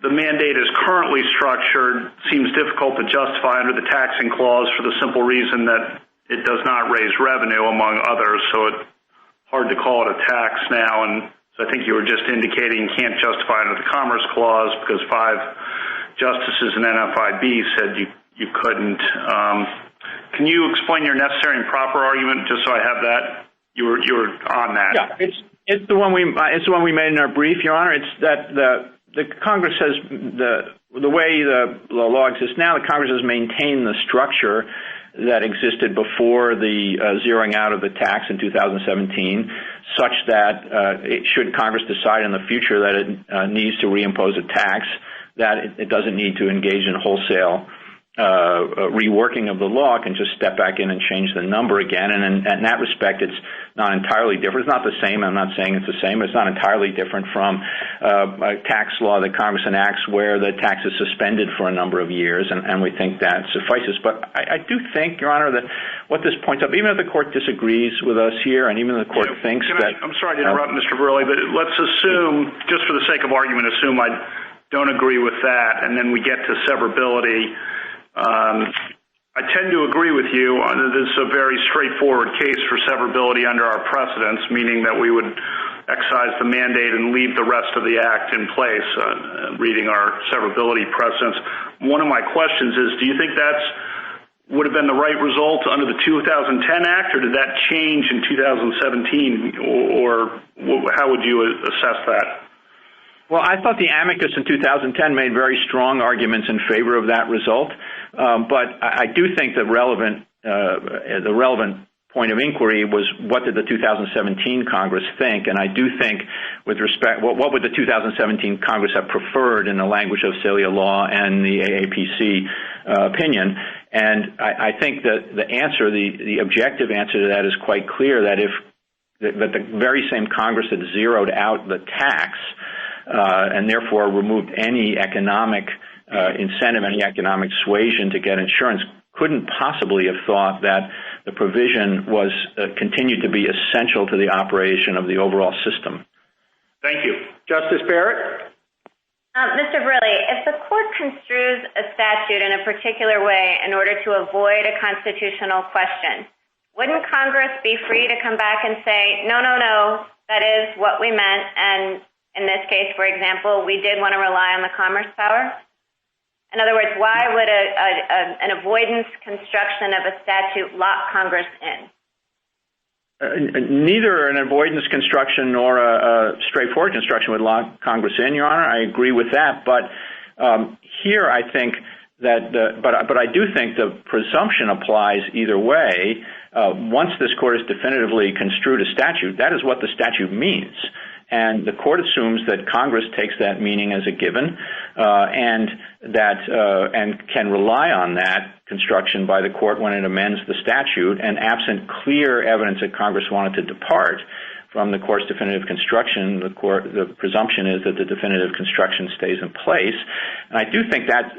the mandate is currently structured, seems difficult to justify under the taxing clause for the simple reason that it does not raise revenue, among others, so it's hard to call it a tax now. And so I think you were just indicating you can't justify it under the Commerce Clause because 5 justices in NFIB said you couldn't. Can you explain your necessary and proper argument, just so I have that? You were on that. Yeah, it's the one we made in our brief, Your Honor. It's that the Congress has the way the law exists now. The Congress has maintained the structure that existed before the zeroing out of the tax in 2017, such that should Congress decide in the future that it needs to reimpose a tax, that it doesn't need to engage in wholesale reworking of the law, can just step back in and change the number again. And in that respect, it's not entirely different. It's not the same. I'm not saying it's the same. It's not entirely different from a tax law that Congress enacts where the tax is suspended for a number of years, and we think that suffices. But I do think, Your Honor, that what this points up, even if the court disagrees with us here, and even if the court thinks that... I'm sorry to interrupt, Mr. Verrilli, but let's assume, just for the sake of argument, assume I don't agree with that, and then we get to severability. I tend to agree with you. This is a very straightforward case for severability under our precedents, meaning that we would excise the mandate and leave the rest of the act in place, reading our severability precedents. One of my questions is, do you think that's would have been the right result under the 2010 Act, or did that change in 2017, or how would you assess that? Well, I thought the amicus in 2010 made very strong arguments in favor of that result, but I do think the relevant point of inquiry was what did the 2017 Congress think, and I do think with respect, what would the 2017 Congress have preferred in the language of Celia law and the AAPC opinion, and I think that the answer, the objective answer to that is quite clear, that the very same Congress that zeroed out the tax and therefore removed any economic incentive, any economic suasion to get insurance, couldn't possibly have thought that the provision was continued to be essential to the operation of the overall system. Thank you. Justice Barrett? Mr. Verrilli, if the court construes a statute in a particular way in order to avoid a constitutional question, wouldn't Congress be free to come back and say, no, that is what we meant, and in this case, for example, we did want to rely on the commerce power? In other words, why would an avoidance construction of a statute lock Congress in? Neither an avoidance construction nor a straightforward construction would lock Congress in, Your Honor. I agree with that, but here I think that, but I do think the presumption applies either way. Once this court has definitively construed a statute, that is what the statute means. And the court assumes that Congress takes that meaning as a given, and can rely on that construction by the court when it amends the statute. And absent clear evidence that Congress wanted to depart from the court's definitive construction, the presumption is that the definitive construction stays in place. And I do think that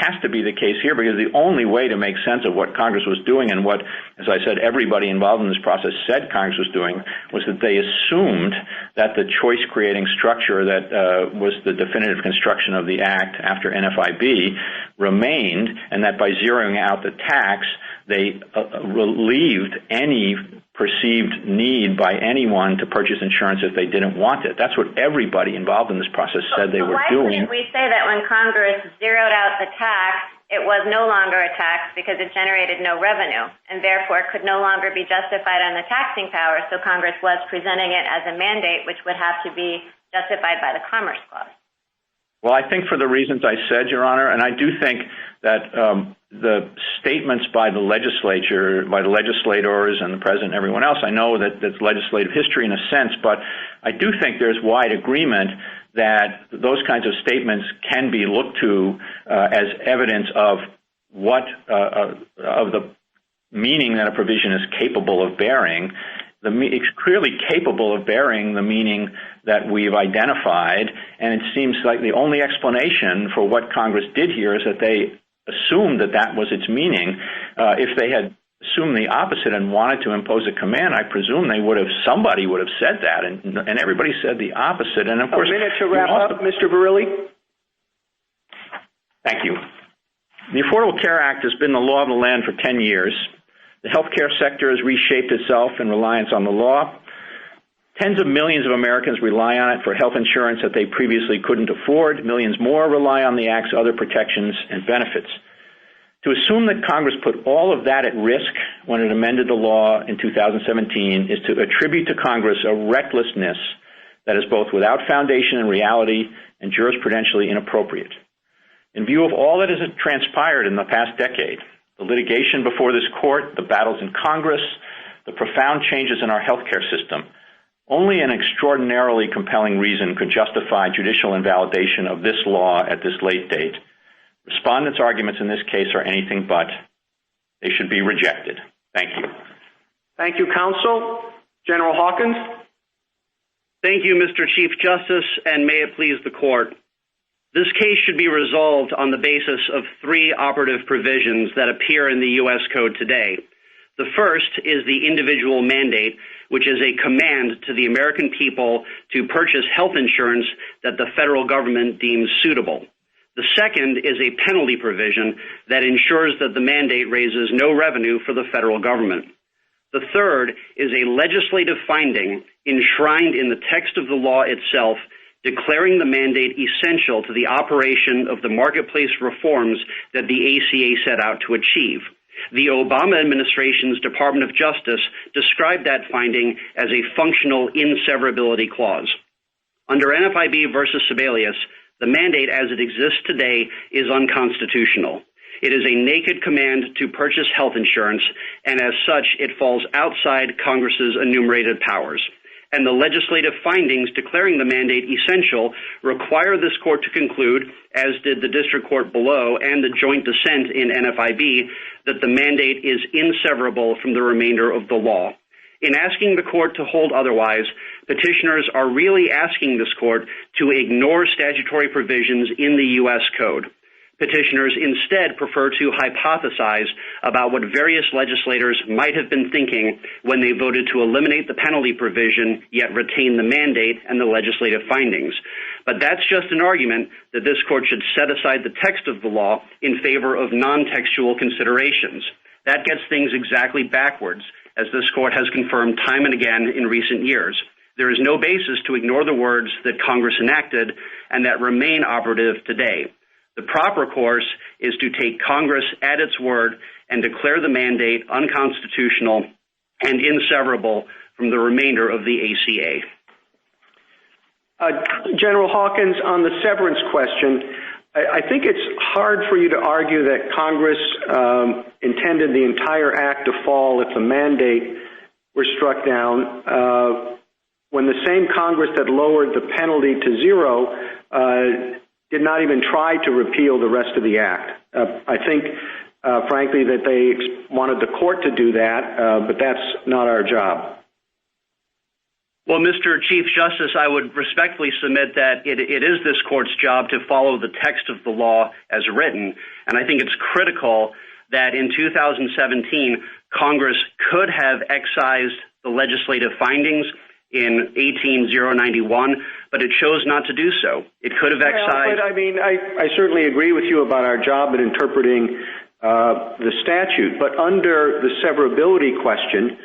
has to be the case here, because the only way to make sense of what Congress was doing, and what, as I said, everybody involved in this process said Congress was doing, was that they assumed that the choice-creating structure that was the definitive construction of the Act after NFIB remained, and that by zeroing out the tax, they relieved any perceived need by anyone to purchase insurance if they didn't want it. That's what everybody involved in this process said they were doing. Why couldn't we say that when Congress zeroed out the tax, it was no longer a tax because it generated no revenue and therefore could no longer be justified on the taxing power, so Congress was presenting it as a mandate which would have to be justified by the Commerce Clause? Well, I think for the reasons I said, Your Honor, and I do think that the statements by the legislature, by the legislators and the president and everyone else, I know that that's legislative history in a sense, but I do think there's wide agreement that those kinds of statements can be looked to as evidence of what of the meaning that a provision is capable of bearing. It's clearly capable of bearing the meaning that we've identified, and it seems like the only explanation for what Congress did here is that they assumed that that was its meaning. If they had assumed the opposite and wanted to impose a command, I presume somebody would have said that, and everybody said the opposite. And of course, a minute to wrap up, Mr. Verrilli. Thank you. The Affordable Care Act has been the law of the land for 10 years. The healthcare sector has reshaped itself in reliance on the law. Tens of millions of Americans rely on it for health insurance that they previously couldn't afford. Millions more rely on the Act's other protections and benefits. To assume that Congress put all of that at risk when it amended the law in 2017 is to attribute to Congress a recklessness that is both without foundation in reality and jurisprudentially inappropriate. In view of all that has transpired in the past decade, the litigation before this court, the battles in Congress, the profound changes in our healthcare system, only an extraordinarily compelling reason could justify judicial invalidation of this law at this late date. Respondents' arguments in this case are anything but. They should be rejected. Thank you. Thank you, counsel. General Hawkins. Thank you, Mr. Chief Justice, and may it please the court. This case should be resolved on the basis of three operative provisions that appear in the U.S. Code today. The first is the individual mandate, which is a command to the American people to purchase health insurance that the federal government deems suitable. The second is a penalty provision that ensures that the mandate raises no revenue for the federal government. The third is a legislative finding enshrined in the text of the law itself, declaring the mandate essential to the operation of the marketplace reforms that the ACA set out to achieve. The Obama administration's Department of Justice described that finding as a functional inseverability clause. Under NFIB versus Sebelius, the mandate as it exists today is unconstitutional. It is a naked command to purchase health insurance, and as such, it falls outside Congress's enumerated powers. And the legislative findings declaring the mandate essential require this court to conclude, as did the district court below and the joint dissent in NFIB, that the mandate is inseverable from the remainder of the law. In asking the court to hold otherwise, petitioners are really asking this court to ignore statutory provisions in the U.S. Code. Petitioners instead prefer to hypothesize about what various legislators might have been thinking when they voted to eliminate the penalty provision, yet retain the mandate and the legislative findings. But that's just an argument that this court should set aside the text of the law in favor of non-textual considerations. That gets things exactly backwards, as this court has confirmed time and again in recent years. There is no basis to ignore the words that Congress enacted and that remain operative today. The proper course is to take Congress at its word and declare the mandate unconstitutional and inseverable from the remainder of the ACA. General Hawkins, on the severance question, I think it's hard for you to argue that Congress intended the entire act to fall if the mandate were struck down when the same Congress that lowered the penalty to zero did not even try to repeal the rest of the act. I think, frankly, that they wanted the court to do that, but that's not our job. Well, Mr. Chief Justice, I would respectfully submit that it is this court's job to follow the text of the law as written, and I think it's critical that in 2017, Congress could have excised the legislative findings in 18091, but it chose not to do so. It could have excised. But I mean, I certainly agree with you about our job in interpreting the statute. But under the severability question,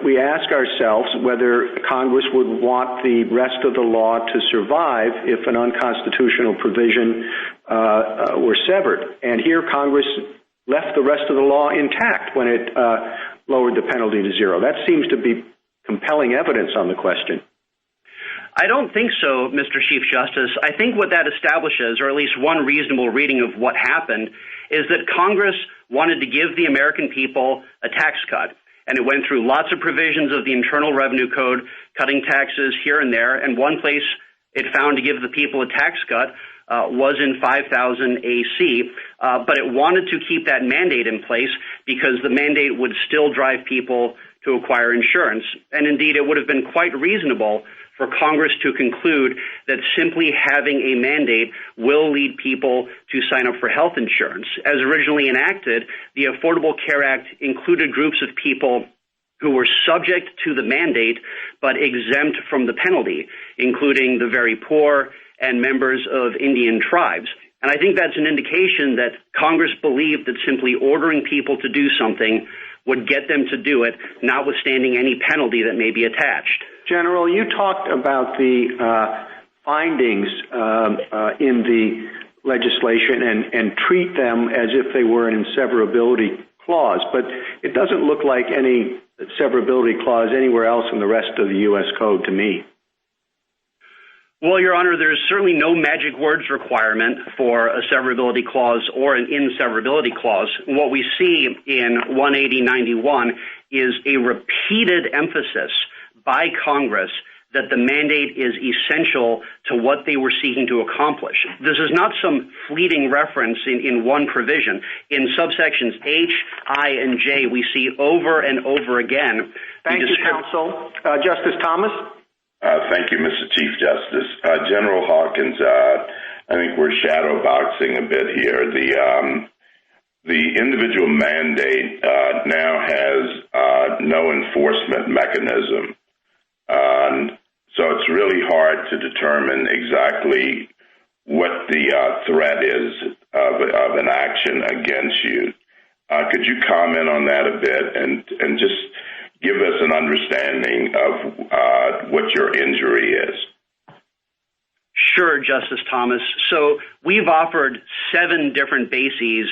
we ask ourselves whether Congress would want the rest of the law to survive if an unconstitutional provision were severed. And here Congress left the rest of the law intact when it lowered the penalty to zero. That seems to be compelling evidence on the question. I don't think so, Mr. Chief Justice. I think what that establishes, or at least one reasonable reading of what happened, is that Congress wanted to give the American people a tax cut. And it went through lots of provisions of the Internal Revenue Code, cutting taxes here and there. And one place it found to give the people a tax cut was in 5000 AC. But it wanted to keep that mandate in place because the mandate would still drive people to acquire insurance. And indeed, it would have been quite reasonable for Congress to conclude that simply having a mandate will lead people to sign up for health insurance. As originally enacted, the Affordable Care Act included groups of people who were subject to the mandate but exempt from the penalty, including the very poor and members of Indian tribes. And I think that's an indication that Congress believed that simply ordering people to do something would get them to do it, notwithstanding any penalty that may be attached. General, you talked about the findings in the legislation and treat them as if they were an inseverability clause, but it doesn't look like any severability clause anywhere else in the rest of the U.S. Code to me. Well, Your Honor, there's certainly no magic words requirement for a severability clause or an inseverability clause. What we see in 18091 is a repeated emphasis by Congress that the mandate is essential to what they were seeking to accomplish. This is not some fleeting reference in one provision. In subsections H, I, and J, we see over and over again. Thank you, counsel. Justice Thomas? Thank you, Mr. Chief Justice. General Hawkins, I think we're shadow boxing a bit here. The individual mandate now has no enforcement mechanism. So it's really hard to determine exactly what the threat is of an action against you. Could you comment on that a bit and just give us an understanding of what your injury is? Sure, Justice Thomas. So we've offered 7 different bases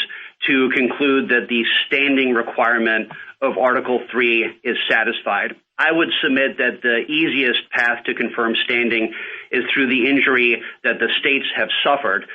to conclude that the standing requirement of Article 3 is satisfied. I would submit that the easiest path to confirm standing is through the injury that the states have suffered.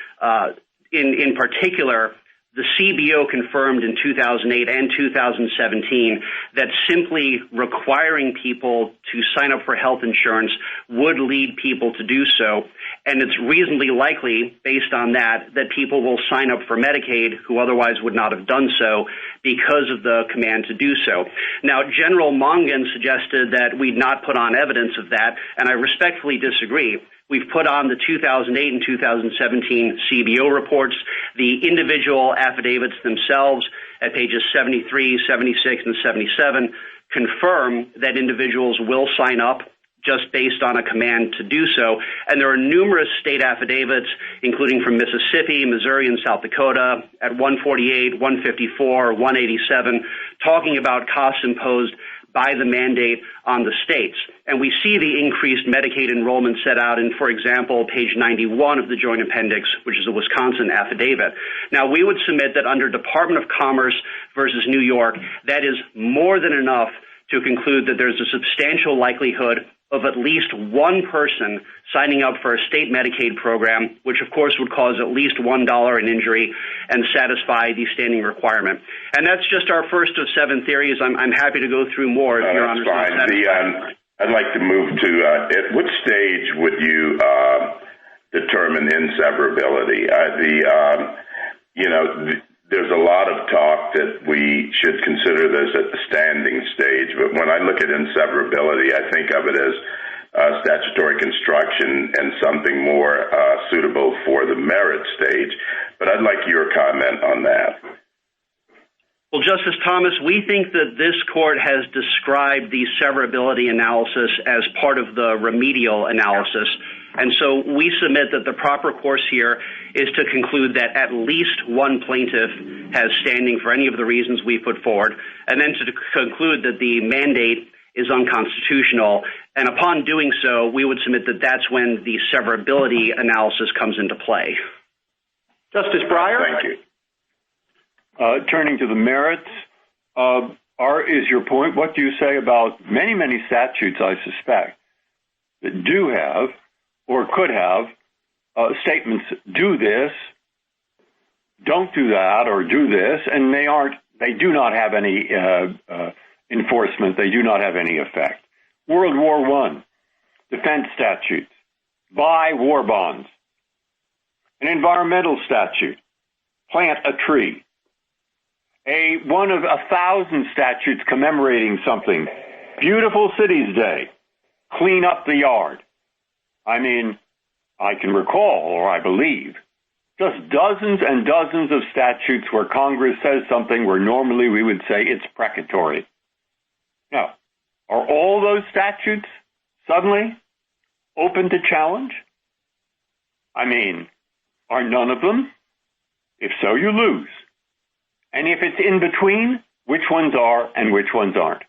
In particular, the CBO confirmed in 2008 and 2017 that simply requiring people to sign up for health insurance would lead people to do so. And it's reasonably likely, based on that people will sign up for Medicaid who otherwise would not have done so because of the command to do so. Now, General Mongan suggested that we'd not put on evidence of that, and I respectfully disagree. We've put on the 2008 and 2017 CBO reports, the individual affidavits themselves at pages 73, 76, and 77 confirm that individuals will sign up just based on a command to do so. And there are numerous state affidavits, including from Mississippi, Missouri, and South Dakota at 148, 154, 187, talking about costs imposed by the mandate on the states. And we see the increased Medicaid enrollment set out in, for example, page 91 of the Joint Appendix, which is a Wisconsin affidavit. Now, we would submit that under Department of Commerce versus New York, that is more than enough to conclude that there's a substantial likelihood of at least one person signing up for a state Medicaid program, which of course would cause at least $1 in injury and satisfy the standing requirement. And that's just our first of 7 theories. I'm happy to go through more if Your Honor. That's fine. I'd like to move to, at what stage would you determine inseverability? There's a lot of talk that we should consider this at the standing stage, but when I look at inseverability, I think of it as statutory construction and something more suitable for the merit stage. But I'd like your comment on that. Well, Justice Thomas, we think that this court has described the severability analysis as part of the remedial analysis. And so we submit that the proper course here is to conclude that at least one plaintiff has standing for any of the reasons we put forward, and then to conclude that the mandate is unconstitutional. And upon doing so, we would submit that that's when the severability analysis comes into play. Justice Breyer? Thank you. Turning to the merits, is your point, what do you say about many, many statutes, I suspect, that do have or could have statements, do this, don't do that, or do this, and they do not have any enforcement, they do not have any effect. World War I, defense statutes, buy war bonds. An environmental statute, plant a tree. One of 1,000 statutes commemorating something, Beautiful Cities Day, clean up the yard. I mean, I can recall, or I believe, just dozens and dozens of statutes where Congress says something where normally we would say it's precatory. Now, are all those statutes suddenly open to challenge? I mean, are none of them? If so, you lose. And if it's in between, which ones are and which ones aren't?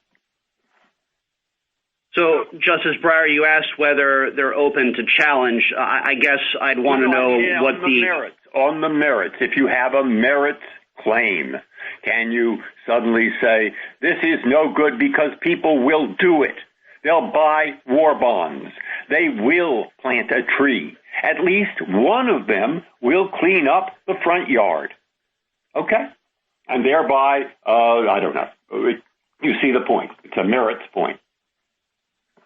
So, Justice Breyer, you asked whether they're open to challenge. I guess I'd want to know what the merits. On the merits, if you have a merits claim, can you suddenly say, this is no good because people will do it? They'll buy war bonds. They will plant a tree. At least one of them will clean up the front yard. Okay? And thereby, I don't know. You see the point. It's a merits point.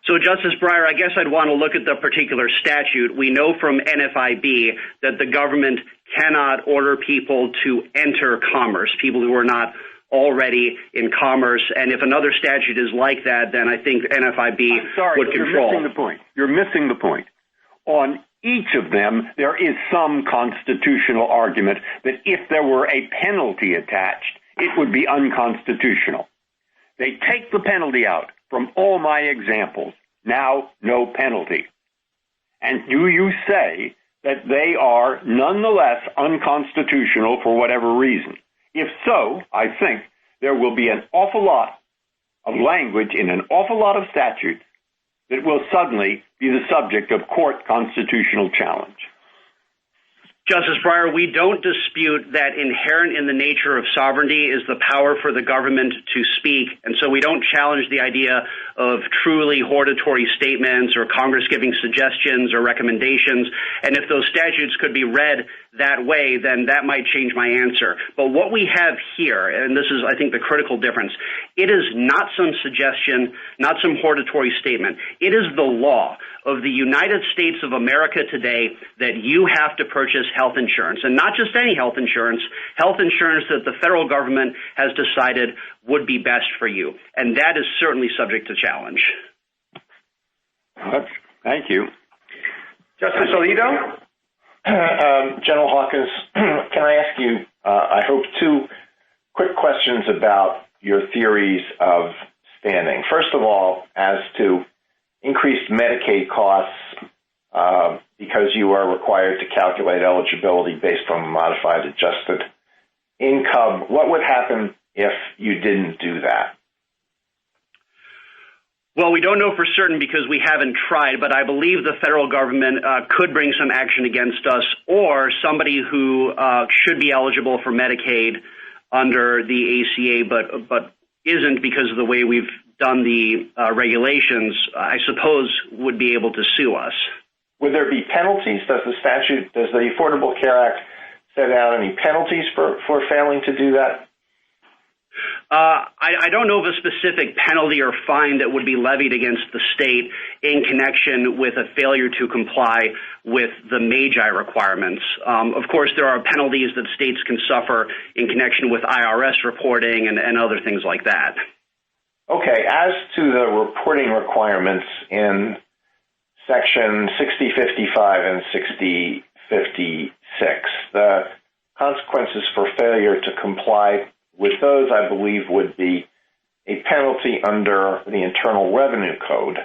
So, Justice Breyer, I guess I'd want to look at the particular statute. We know from NFIB that the government cannot order people to enter commerce, people who are not already in commerce. And if another statute is like that, then I think NFIB would control. You're missing the point. You're missing the point. On each of them, there is some constitutional argument that if there were a penalty attached, it would be unconstitutional. They take the penalty out from all my examples. Now, no penalty. And do you say that they are nonetheless unconstitutional for whatever reason? If so, I think there will be an awful lot of language in an awful lot of statutes that will suddenly be the subject of court constitutional challenge. Justice Breyer, we don't dispute that inherent in the nature of sovereignty is the power for the government to speak, and so we don't challenge the idea of truly hortatory statements or Congress giving suggestions or recommendations, and if those statutes could be read that way, then that might change my answer. But what we have here, and this is, I think, the critical difference, it is not some suggestion, not some hortatory statement. It is the law of the United States of America today that you have to purchase health insurance, and not just any health insurance that the federal government has decided would be best for you. And that is certainly subject to challenge. Thank you. Justice Alito? General Hawkins, can I ask you, I hope, two quick questions about your theories of standing. First of all, as to increased Medicaid costs because you are required to calculate eligibility based on modified adjusted income, what would happen if you didn't do that? Well, we don't know for certain because we haven't tried, but I believe the federal government could bring some action against us, or somebody who should be eligible for Medicaid under the ACA but isn't because of the way we've done the regulations, I suppose would be able to sue us. Would there be penalties? Does the Affordable Care Act set out any penalties for failing to do that? I don't know of a specific penalty or fine that would be levied against the state in connection with a failure to comply with the MAGI requirements. Of course, there are penalties that states can suffer in connection with IRS reporting and other things like that. Okay, as to the reporting requirements in Section 6055 and 6056, the consequences for failure to comply with those, I believe, would be a penalty under the Internal Revenue Code.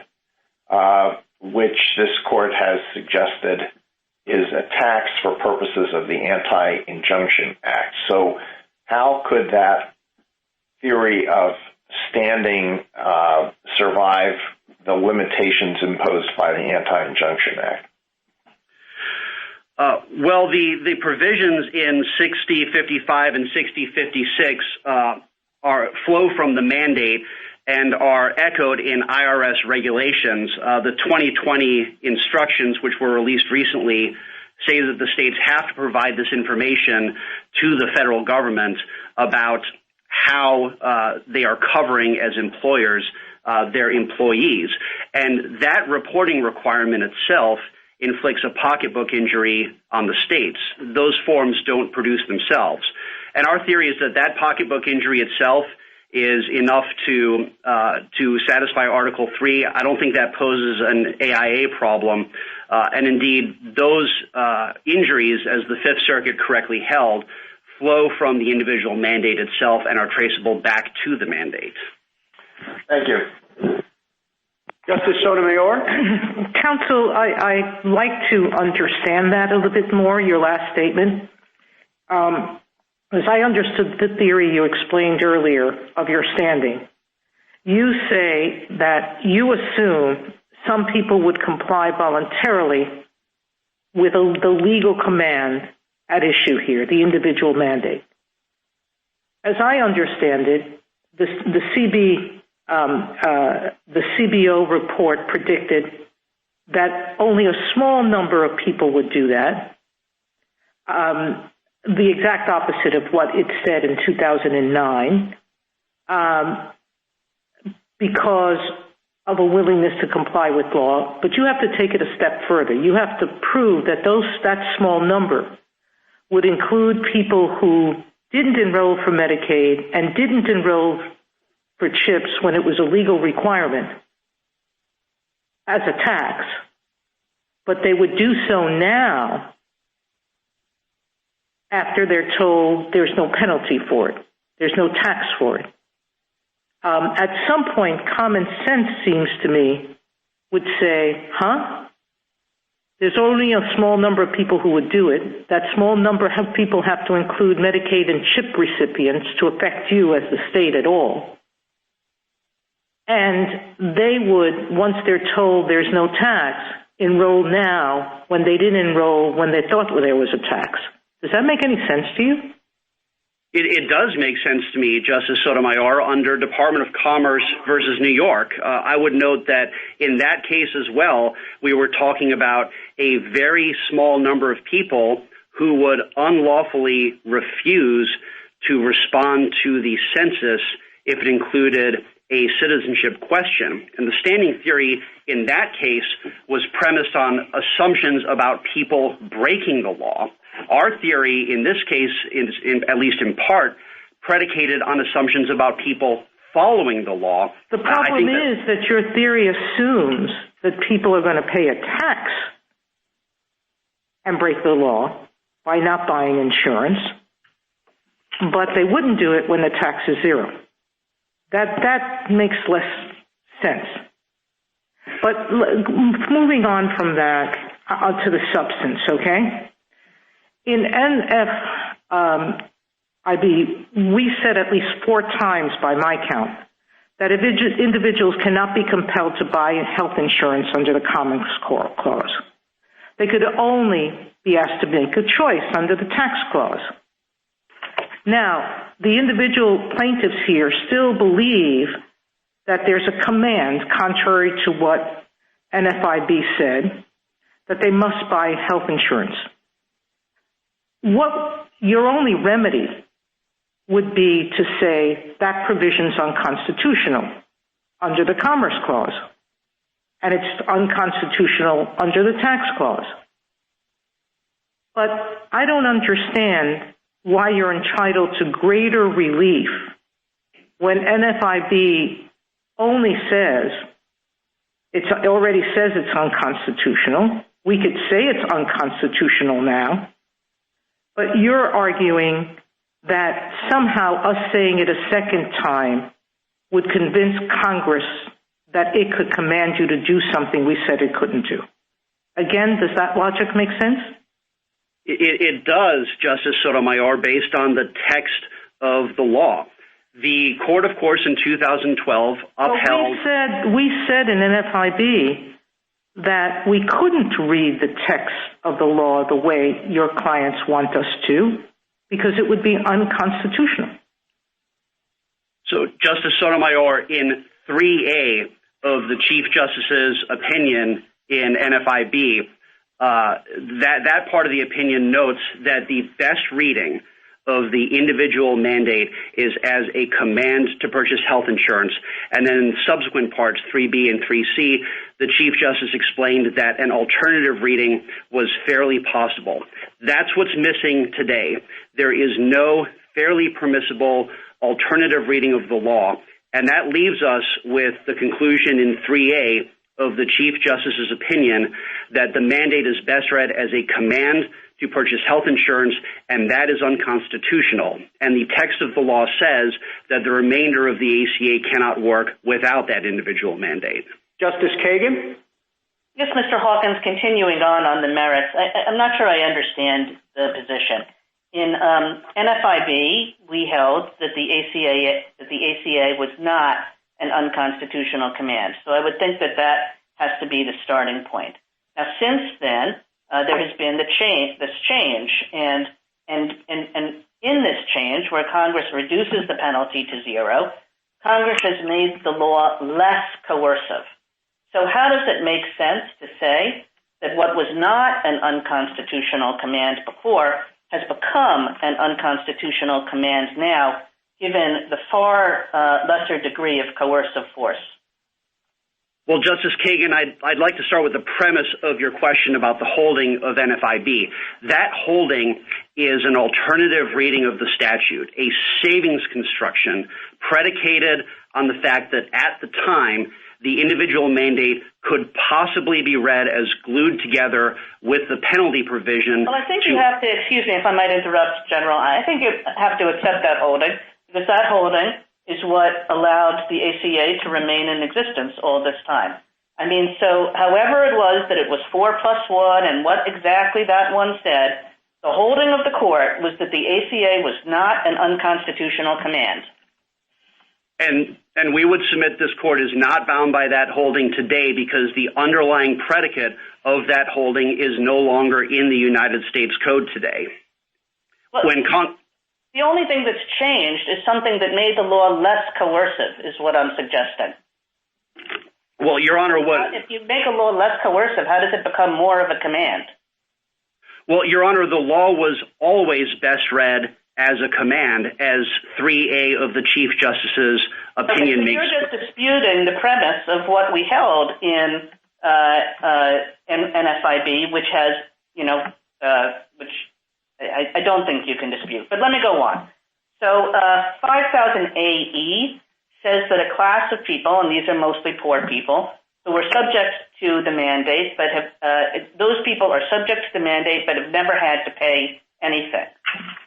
which this court has suggested is a tax for purposes of the Anti-Injunction Act. So how could that theory of standing survive the limitations imposed by the Anti-Injunction Act? Well, the provisions in 6055 and 6056 flow from the mandate and are echoed in IRS regulations. The 2020 instructions, which were released recently, say that the states have to provide this information to the federal government about how they are covering as employers their employees. And that reporting requirement itself inflicts a pocketbook injury on the states. Those forms don't produce themselves. And our theory is that that pocketbook injury itself is enough to satisfy Article 3. I don't think that poses an AIA problem. And indeed, those injuries, as the Fifth Circuit correctly held, flow from the individual mandate itself and are traceable back to the mandate. Thank you. Justice Sotomayor? Counsel, I'd like to understand that a little bit more, your last statement. As I understood the theory you explained earlier of your standing, you say that you assume some people would comply voluntarily with the legal command at issue here, the individual mandate. As I understand it, the CBO report predicted that only a small number of people would do that, the exact opposite of what it said in 2009, because of a willingness to comply with law. But you have to take it a step further. You have to prove that that small number would include people who didn't enroll for Medicaid and didn't enroll for CHIPS when it was a legal requirement as a tax, but they would do so now after they're told there's no penalty for it, there's no tax for it. At some point, common sense seems to me would say, there's only a small number of people who would do it. That small number of people have to include Medicaid and CHIP recipients to affect you as the state at all. And they would, once they're told there's no tax, enroll now when they didn't enroll when they thought there was a tax. Does that make any sense to you? It does make sense to me, Justice Sotomayor, under Department of Commerce versus New York. I would note that in that case as well, we were talking about a very small number of people who would unlawfully refuse to respond to the census if it included a citizenship question. And the standing theory in that case was premised on assumptions about people breaking the law. Our theory in this case is, at least in part, predicated on assumptions about people following the law. The problem is that your theory assumes that people are going to pay a tax and break the law by not buying insurance, but they wouldn't do it when the tax is zero. That makes less sense. But moving on from that to the substance, okay? In NFIB, we said at least 4 times by my count that individuals cannot be compelled to buy health insurance under the Commerce Clause. They could only be asked to make a choice under the tax clause. Now, the individual plaintiffs here still believe that there's a command, contrary to what NFIB said, that they must buy health insurance. What your only remedy would be to say that provision's unconstitutional under the Commerce Clause, and it's unconstitutional under the tax clause. But I don't understand why you're entitled to greater relief when NFIB only says, it already says it's unconstitutional. We could say it's unconstitutional now, but you're arguing that somehow us saying it a second time would convince Congress that it could command you to do something we said it couldn't do. Again, does that logic make sense? It does, Justice Sotomayor, based on the text of the law. The court, of course, in 2012 upheld... We said in NFIB that we couldn't read the text of the law the way your clients want us to because it would be unconstitutional. So, Justice Sotomayor, in 3A of the Chief Justice's opinion in NFIB, that part of the opinion notes that the best reading of the individual mandate is as a command to purchase health insurance. And then in subsequent parts, 3B and 3C, the Chief Justice explained that an alternative reading was fairly possible. That's what's missing today. There is no fairly permissible alternative reading of the law. And that leaves us with the conclusion in 3A of the Chief Justice's opinion that the mandate is best read as a command to purchase health insurance, and that is unconstitutional. And the text of the law says that the remainder of the ACA cannot work without that individual mandate. Justice Kagan? Yes, Mr. Hawkins, continuing on the merits, I'm not sure I understand the position. In NFIB, we held that the ACA was not an unconstitutional command. So I would think that has to be the starting point. Now, since then, there has been this change, and in this change, where Congress reduces the penalty to zero, Congress has made the law less coercive. So how does it make sense to say that what was not an unconstitutional command before has become an unconstitutional command now, given the far lesser degree of coercive force? Well, Justice Kagan, I'd like to start with the premise of your question about the holding of NFIB. That holding is an alternative reading of the statute, a savings construction predicated on the fact that at the time, the individual mandate could possibly be read as glued together with the penalty provision. Well, I think you have to, excuse me if I might interrupt, General, I think you have to accept that holding, because that holding is what allowed the ACA to remain in existence all this time. I mean, so however it was that it was 4+1 and what exactly that one said, the holding of the court was that the ACA was not an unconstitutional command. And we would submit this court is not bound by that holding today because the underlying predicate of that holding is no longer in the United States Code today. Well, the only thing that's changed is something that made the law less coercive, is what I'm suggesting. Well, Your Honor, if you make a law less coercive, how does it become more of a command? Well, Your Honor, the law was always best read as a command, as 3A of the Chief Justice's opinion makes. You're just disputing the premise of what we held in NFIB, which has, which I don't think you can dispute. But let me go on. So 5000AE says that a class of people, and these are mostly poor people, who are subject to the mandate, but those people are subject to the mandate but have never had to pay anything.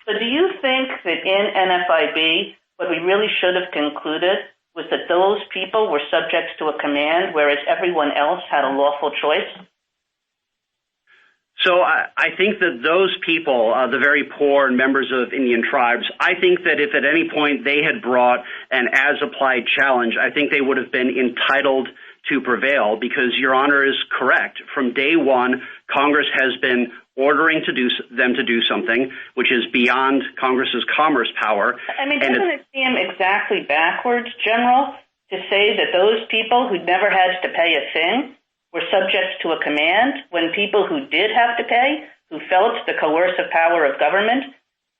So do you think that in NFIB, what we really should have concluded was that those people were subject to a command, whereas everyone else had a lawful choice? So I think that those people, the very poor and members of Indian tribes, I think that if at any point they had brought an as-applied challenge, I think they would have been entitled to prevail because Your Honor is correct. From day one, Congress has been ordering them to do something which is beyond Congress's commerce power. I mean, doesn't it seem exactly backwards, General, to say that those people who never had to pay a thing were subject to a command when people who did have to pay, who felt the coercive power of government,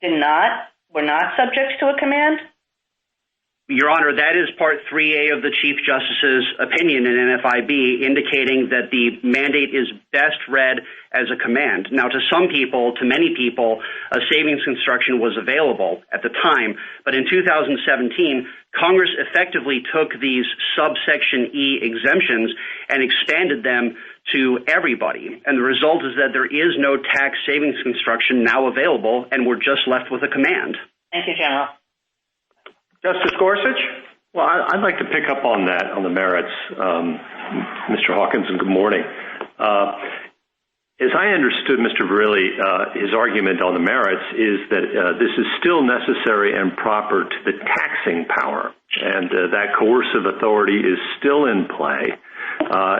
were not subject to a command? Your Honor, that is Part 3A of the Chief Justice's opinion in NFIB, indicating that the mandate is best read as a command. Now, to some people, to many people, a savings construction was available at the time, but in 2017, Congress effectively took these subsection E exemptions and expanded them to everybody. And the result is that there is no tax savings construction now available, and we're just left with a command. Thank you, General. Justice Gorsuch? Well, I'd like to pick up on that, on the merits, Mr. Hawkins, and good morning. As I understood Mr. Verrilli, his argument on the merits is that this is still necessary and proper to the taxing power, and that coercive authority is still in play.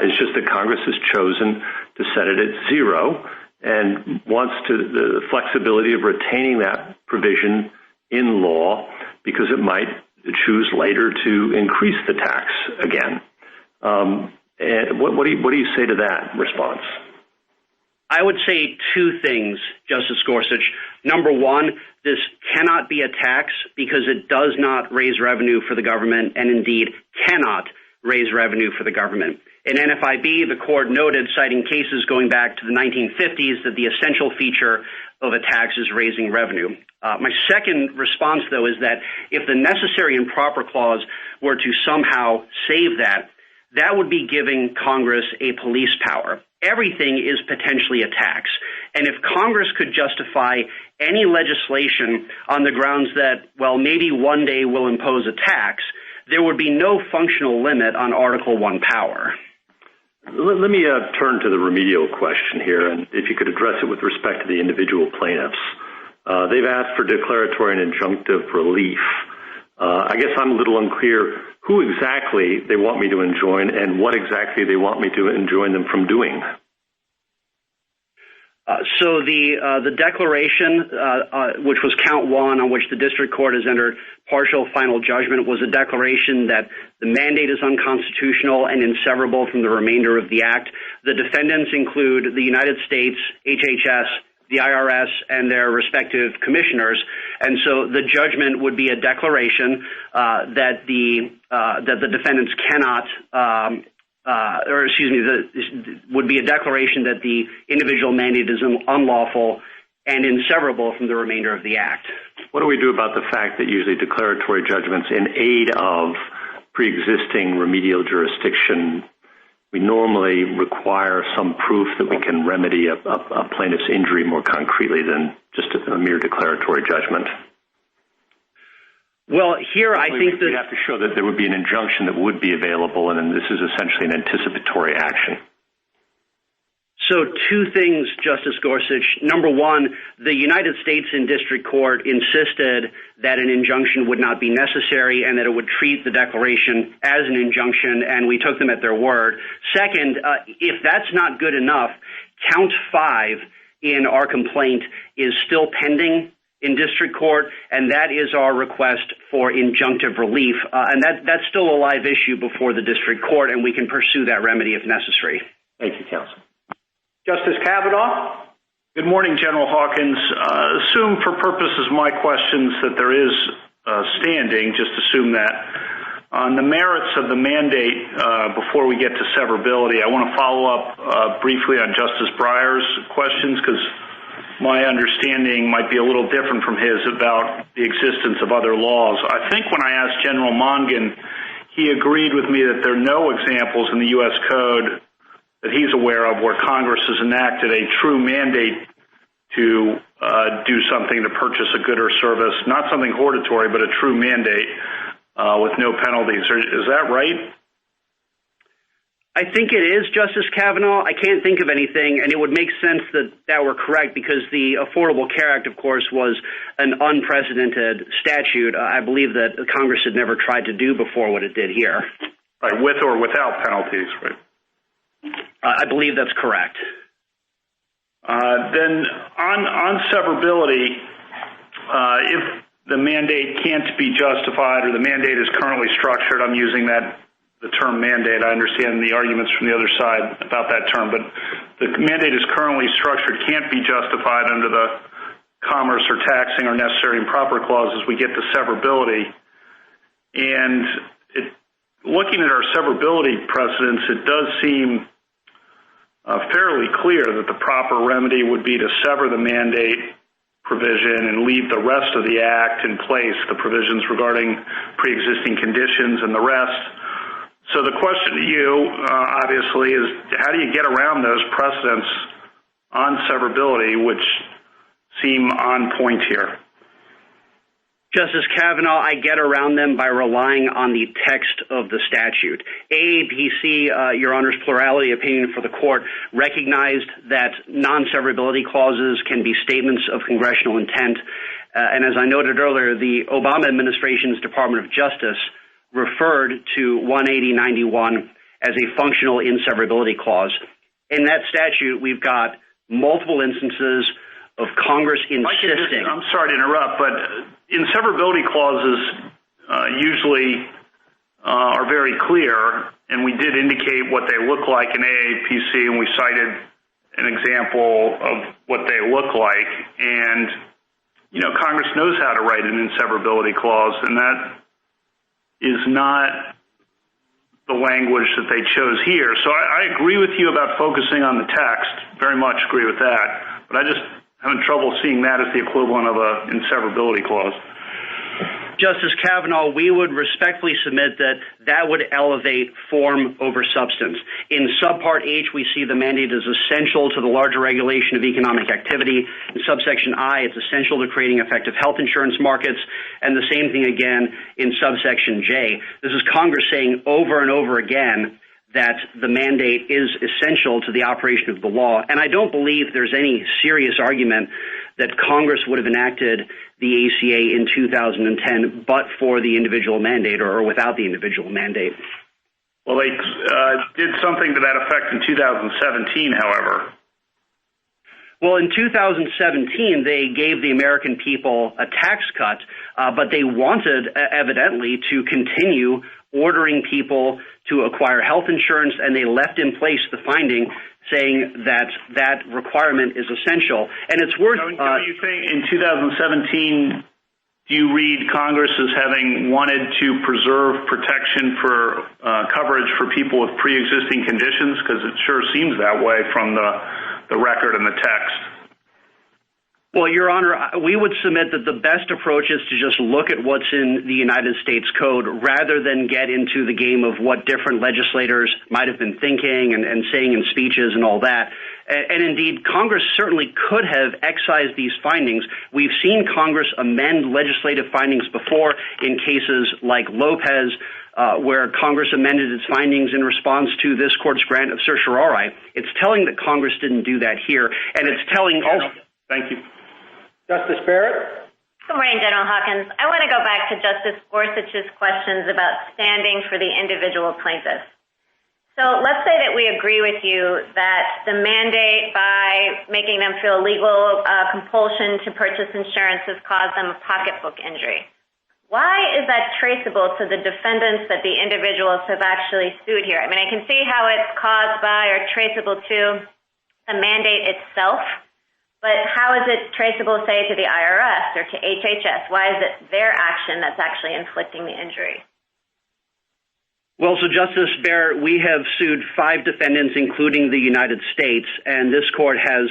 It's just that Congress has chosen to set it at zero and wants the flexibility of retaining that provision in law because it might choose later to increase the tax again. And what do you say to that response? I would say two things, Justice Gorsuch. Number one, this cannot be a tax because it does not raise revenue for the government and indeed cannot raise revenue for the government. In NFIB, the court noted, citing cases going back to the 1950s, that the essential feature of a tax is raising revenue. My second response, though, is that if the necessary and proper clause were to somehow save that, that would be giving Congress a police power. Everything is potentially a tax. And if Congress could justify any legislation on the grounds that, well, maybe one day we'll impose a tax, there would be no functional limit on Article I power. Let me turn to the remedial question here, and if you could address it with respect to the individual plaintiffs. They've asked for declaratory and injunctive relief. I guess I'm a little unclear who exactly they want me to enjoin and what exactly they want me to enjoin them from doing. So the declaration, which was count one, on which the district court has entered partial final judgment, was a declaration that the mandate is unconstitutional and inseverable from the remainder of the act. The defendants include the United States, HHS, the IRS, and their respective commissioners, and so the judgment would be a declaration that the defendants cannot. Would be a declaration that the individual mandate is unlawful and inseverable from the remainder of the act. What do we do about the fact that usually declaratory judgments in aid of pre-existing remedial jurisdiction, we normally require some proof that we can remedy a plaintiff's injury more concretely than just a mere declaratory judgment? Well, here I think that we have to show that there would be an injunction that would be available, and then this is essentially an anticipatory action. So two things, Justice Gorsuch. Number one, the United States in district court insisted that an injunction would not be necessary and that it would treat the declaration as an injunction, and we took them at their word. Second, if that's not good enough, count 5 in our complaint is still pending in district court, and that is our request for injunctive relief. And that's still a live issue before the district court, and we can pursue that remedy if necessary. Thank you, counsel. Justice Kavanaugh? Good morning, General Hawkins. Assume for purposes of my questions that there is standing, just assume that. On the merits of the mandate, before we get to severability, I want to follow up briefly on Justice Breyer's questions, because my understanding might be a little different from his about the existence of other laws. I think when I asked General Mongan, he agreed with me that there are no examples in the U.S. Code that he's aware of where Congress has enacted a true mandate to do something to purchase a good or service, not something hortatory, but a true mandate with no penalties. Is that right? I think it is, Justice Kavanaugh. I can't think of anything, and it would make sense that were correct because the Affordable Care Act, of course, was an unprecedented statute. I believe that Congress had never tried to do before what it did here. Right, with or without penalties, right? I believe that's correct. Then on severability, if the mandate can't be justified or the mandate is currently structured, I'm using the term mandate. I understand the arguments from the other side about that term, but the mandate is currently structured, can't be justified under the commerce or taxing or necessary and proper clauses. We get to severability. And looking at our severability precedents, it does seem fairly clear that the proper remedy would be to sever the mandate provision and leave the rest of the act in place, the provisions regarding pre-existing conditions and the rest. So the question to you, obviously, is how do you get around those precedents on severability, which seem on point here? Justice Kavanaugh, I get around them by relying on the text of the statute. AAPC, Your Honor's plurality opinion for the court, recognized that non-severability clauses can be statements of congressional intent. And as I noted earlier, the Obama administration's Department of Justice referred to 18091 as a functional inseverability clause. In that statute, we've got multiple instances of Congress insisting. I'm sorry to interrupt, but inseverability clauses usually are very clear, and we did indicate what they look like in AAPC, and we cited an example of what they look like. And, you know, Congress knows how to write an inseverability clause, and that is not the language that they chose here. So I agree with you about focusing on the text, very much agree with that, but I just having trouble seeing that as the equivalent of an inseverability clause. Justice Kavanaugh, we would respectfully submit that that would elevate form over substance. In subpart H, we see the mandate as essential to the larger regulation of economic activity. In subsection I, it's essential to creating effective health insurance markets. And the same thing again in subsection J. This is Congress saying over and over again that the mandate is essential to the operation of the law. And I don't believe there's any serious argument that Congress would have enacted the ACA in 2010 but for the individual mandate or without the individual mandate. Well, they did something to that effect in 2017, however. Well, in 2017, they gave the American people a tax cut, but they wanted, evidently, to continue ordering people to acquire health insurance, and they left in place the finding saying that that requirement is essential. And it's worth... Do you think in 2017, do you read Congress as having wanted to preserve protection for coverage for people with pre-existing conditions? Because it sure seems that way from the record and the text. Well, Your Honor, we would submit that the best approach is to just look at what's in the United States Code rather than get into the game of what different legislators might have been thinking and saying in speeches and all that. And indeed, Congress certainly could have excised these findings. We've seen Congress amend legislative findings before in cases like Lopez, where Congress amended its findings in response to this court's grant of certiorari. It's telling that Congress didn't do that here, and it's telling also... Thank you. Justice Barrett? Good morning, General Hawkins. I want to go back to Justice Gorsuch's questions about standing for the individual plaintiffs. So let's say that we agree with you that the mandate, by making them feel legal compulsion to purchase insurance, has caused them a pocketbook injury. Why is that traceable to the defendants that the individuals have actually sued here? I mean, I can see how it's caused by or traceable to the mandate itself, but how is it traceable, say, to the IRS or to HHS? Why is it their action that's actually inflicting the injury? Well, so Justice Barrett, we have sued 5 defendants, including the United States, and this court has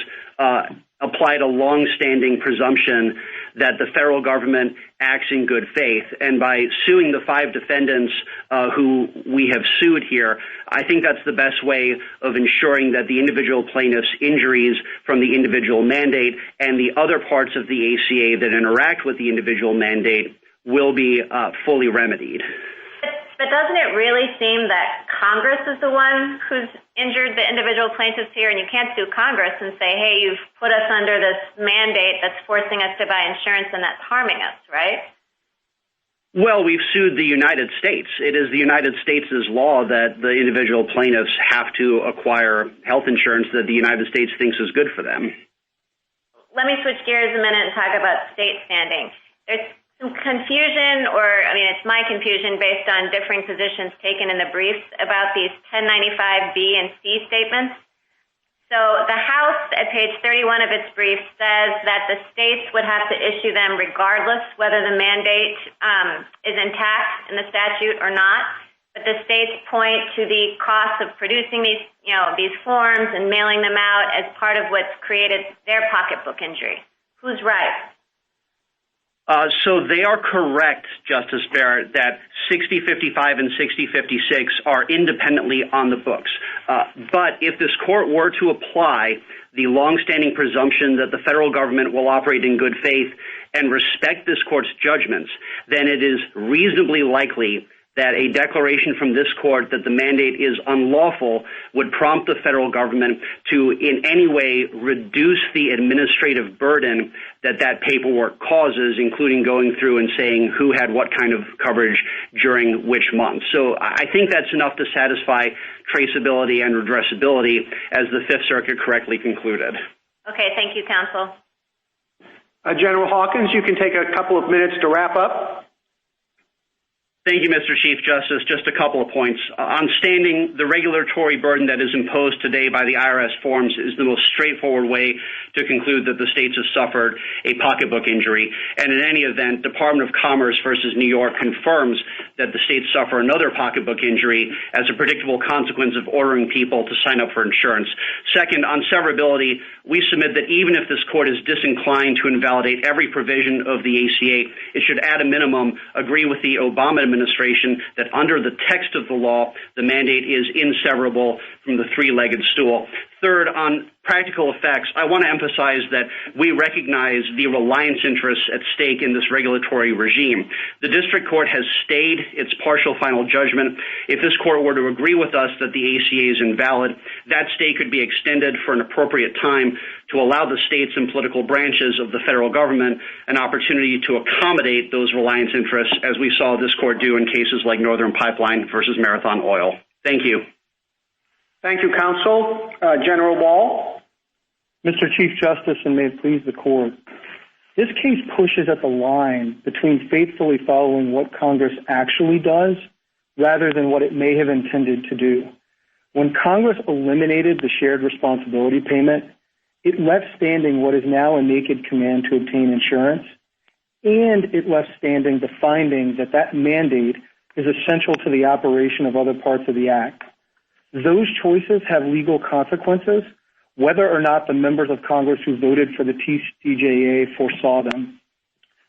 applied a long-standing presumption that the federal government acts in good faith. And by suing the 5 defendants who we have sued here, I think that's the best way of ensuring that the individual plaintiffs' injuries from the individual mandate and the other parts of the ACA that interact with the individual mandate will be fully remedied. But doesn't it really seem that Congress is the one who's injured the individual plaintiffs here, and you can't sue Congress and say, hey, you've put us under this mandate that's forcing us to buy insurance and that's harming us, right? Well, we've sued the United States. It is the United States' law that the individual plaintiffs have to acquire health insurance that the United States thinks is good for them. Let me switch gears a minute and talk about state standing. There's some confusion, or I mean, it's my confusion based on differing positions taken in the briefs about these 1095B and C statements. So the House, at page 31 of its brief, says that the states would have to issue them regardless whether the mandate is intact in the statute or not. But the states point to the cost of producing these forms and mailing them out as part of what's created their pocketbook injury. Who's right? So they are correct, Justice Barrett, that 6055 and 6056 are independently on the books. But if this court were to apply the longstanding presumption that the federal government will operate in good faith and respect this court's judgments, then it is reasonably likely that a declaration from this court that the mandate is unlawful would prompt the federal government to in any way reduce the administrative burden that paperwork causes, including going through and saying who had what kind of coverage during which month. So I think that's enough to satisfy traceability and redressability, as the Fifth Circuit correctly concluded. Okay, thank you, counsel. General Hawkins, you can take a couple of minutes to wrap up. Thank you, Mr. Chief Justice. Just a couple of points. On standing, the regulatory burden that is imposed today by the IRS forms is the most straightforward way to conclude that the states have suffered a pocketbook injury. And in any event, Department of Commerce versus New York confirms that the states suffer another pocketbook injury as a predictable consequence of ordering people to sign up for insurance. Second, on severability, we submit that even if this court is disinclined to invalidate every provision of the ACA, it should at a minimum agree with the Obama administration that under the text of the law, the mandate is inseverable from the three-legged stool. Third, on practical effects, I want to emphasize that we recognize the reliance interests at stake in this regulatory regime. The district court has stayed its partial final judgment. If this court were to agree with us that the ACA is invalid, that stay could be extended for an appropriate time to allow the states and political branches of the federal government an opportunity to accommodate those reliance interests, as we saw this court do in cases like Northern Pipeline versus Marathon Oil. Thank you. Thank you, counsel. General Wall. Mr. Chief Justice, and may it please the court, this case pushes at the line between faithfully following what Congress actually does rather than what it may have intended to do. When Congress eliminated the shared responsibility payment, it left standing what is now a naked command to obtain insurance, and it left standing the finding that that mandate is essential to the operation of other parts of the Act. Those choices have legal consequences, whether or not the members of Congress who voted for the TCJA foresaw them.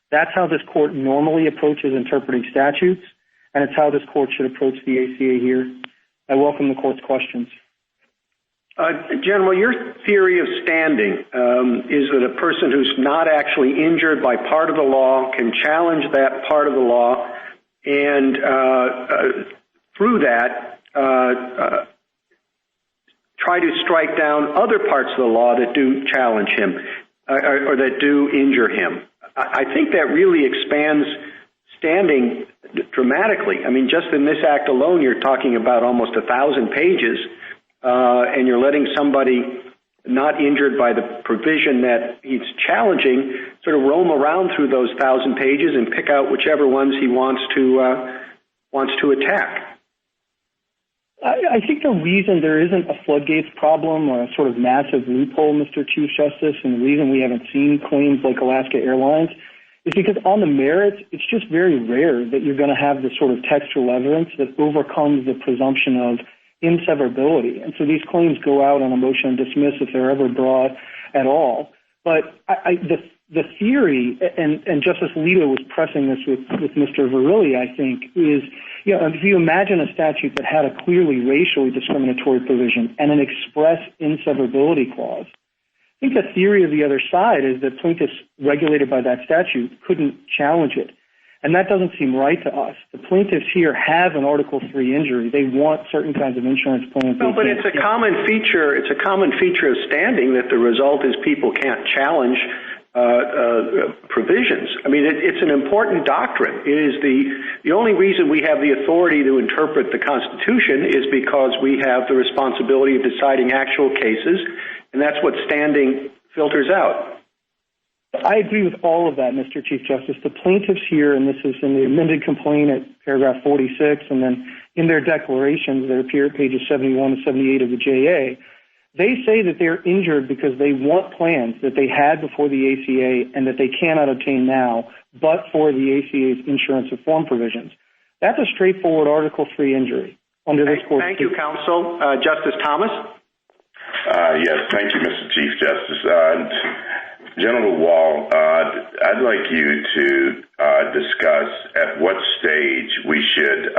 That's how this court normally approaches interpreting statutes, and it's how this court should approach the ACA here. I welcome the court's questions. General, your theory of standing is that a person who's not actually injured by part of the law can challenge that part of the law, and through that, try to strike down other parts of the law that do challenge him or that do injure him. I think that really expands standing dramatically. I mean, just in this act alone, you're talking about almost 1,000 pages, and you're letting somebody not injured by the provision that he's challenging sort of roam around through those 1,000 pages and pick out whichever ones he wants to attack. I think the reason there isn't a floodgates problem or a sort of massive loophole, Mr. Chief Justice, and the reason we haven't seen claims like Alaska Airlines is because on the merits, it's just very rare that you're going to have this sort of textual evidence that overcomes the presumption of inseverability. And so these claims go out on a motion to dismiss if they're ever brought at all. But the theory, and Justice Alito was pressing this with Mr. Verrilli, I think, is, you know, if you imagine a statute that had a clearly racially discriminatory provision and an express inseverability clause, I think the theory of the other side is that plaintiffs regulated by that statute couldn't challenge it. And that doesn't seem right to us. The plaintiffs here have an Article III injury. They want certain kinds of insurance plans. No, but it's a common feature. It's a common feature of standing that the result is people can't challenge provisions. I mean, it's an important doctrine. It is the only reason we have the authority to interpret the Constitution is because we have the responsibility of deciding actual cases, and that's what standing filters out. I agree with all of that, Mr. Chief Justice. The plaintiffs here, and this is in the amended complaint at paragraph 46, and then in their declarations that appear at pages 71 to 78 of the JA, they say that they're injured because they want plans that they had before the ACA and that they cannot obtain now, but for the ACA's insurance reform provisions. That's a straightforward Article III injury under this court. Thank you, counsel. Justice Thomas? Yes, thank you, Mr. Chief Justice. General Wall, I'd like you to discuss at what stage we should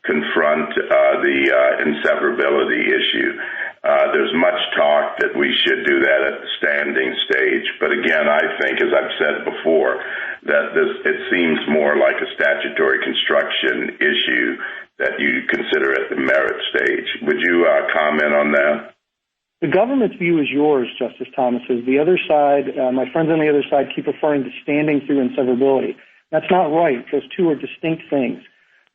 confront the inseverability issue. There's much talk that we should do that at the standing stage, but again, I think, as I've said before, that it seems more like a statutory construction issue that you consider at the merit stage. Would you comment on that? The government's view is yours, Justice Thomas. The other side, my friends on the other side keep referring to standing through inseverability. That's not right. Those two are distinct things.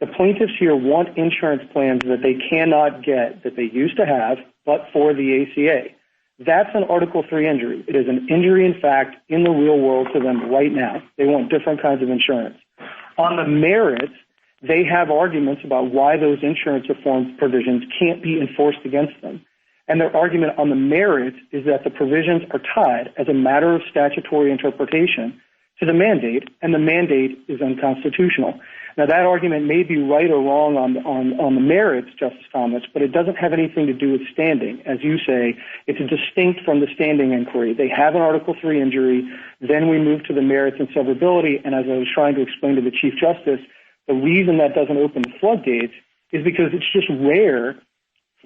The plaintiffs here want insurance plans that they cannot get, that they used to have, but for the ACA. That's an Article III injury. It is an injury, in fact, in the real world to them right now. They want different kinds of insurance. On the merits, they have arguments about why those insurance reform provisions can't be enforced against them. And their argument on the merits is that the provisions are tied as a matter of statutory interpretation to the mandate, and the mandate is unconstitutional. Now, that argument may be right or wrong on the merits, Justice Thomas, but it doesn't have anything to do with standing. As you say, it's distinct from the standing inquiry. They have an Article III injury, then we move to the merits and severability, and as I was trying to explain to the Chief Justice, the reason that doesn't open the floodgates is because it's just rare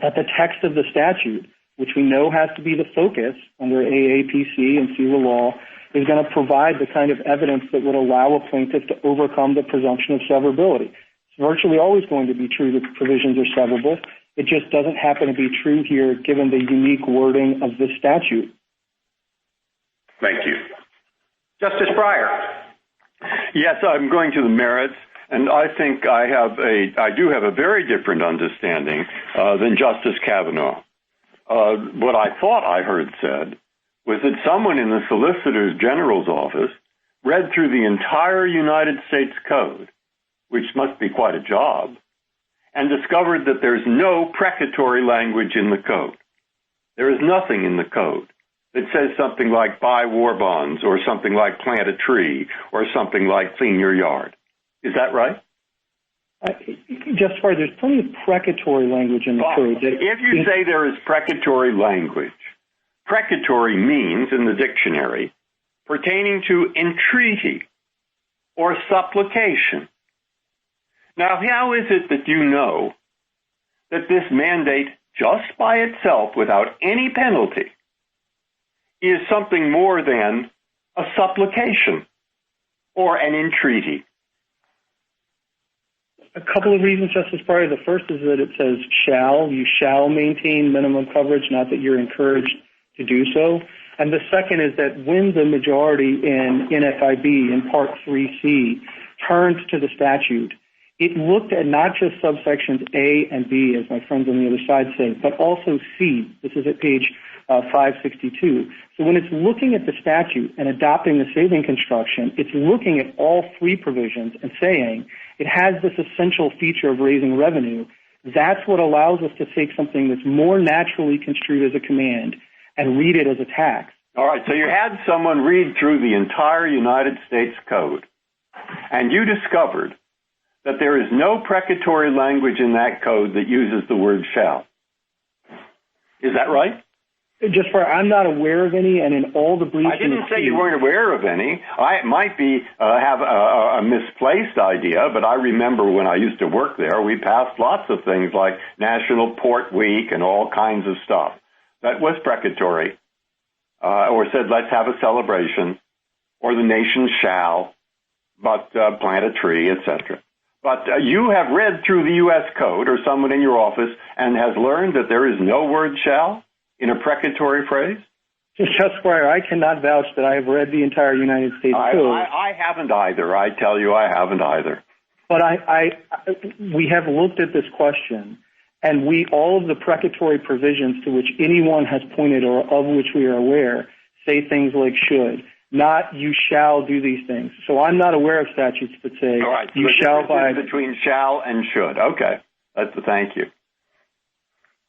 that the text of the statute, which we know has to be the focus under AAPC and FEWA law, is going to provide the kind of evidence that would allow a plaintiff to overcome the presumption of severability. It's virtually always going to be true that provisions are severable. It just doesn't happen to be true here given the unique wording of this statute. Thank you. Justice Breyer. Yes, I'm going to the merits. And I think I do have a very different understanding than Justice Kavanaugh. What I thought I heard said was that someone in the Solicitor General's office read through the entire United States Code, which must be quite a job, and discovered that there's no precatory language in the code. There is nothing in the code that says something like buy war bonds or something like plant a tree or something like clean your yard. Is that right? Just for there's plenty of precatory language in the code. If you say there is precatory language, precatory means in the dictionary pertaining to entreaty or supplication. Now, how is it that you know that this mandate, just by itself, without any penalty, is something more than a supplication or an entreaty? A couple of reasons, Justice Breyer. The first is that it says shall. You shall maintain minimum coverage, not that you're encouraged to do so. And the second is that when the majority in NFIB, in Part 3C, turned to the statute, it looked at not just subsections A and B, as my friends on the other side say, but also C. This is at page 562. So when it's looking at the statute and adopting the saving construction, it's looking at all three provisions and saying it has this essential feature of raising revenue. That's what allows us to take something that's more naturally construed as a command and read it as a tax. All right, so you had someone read through the entire United States Code, and you discovered that there is no precatory language in that code that uses the word shall. Is that right? Just for I'm not aware of any, and in all the briefs... I didn't say you weren't aware of any. I might be have a misplaced idea, but I remember when I used to work there, we passed lots of things like National Port Week and all kinds of stuff. That was precatory, or said let's have a celebration, or the nation shall, but plant a tree, etc. But you have read through the U.S. Code, or someone in your office, and has learned that there is no word shall in a precatory phrase? Justice Breyer, I cannot vouch that I have read the entire United States Code. I haven't either. I tell you, I haven't either. But we have looked at this question, and all of the precatory provisions to which anyone has pointed or of which we are aware say things like should, not you shall do these things. So I'm not aware of statutes that say you shall buy... between shall and should. Okay. Thank you.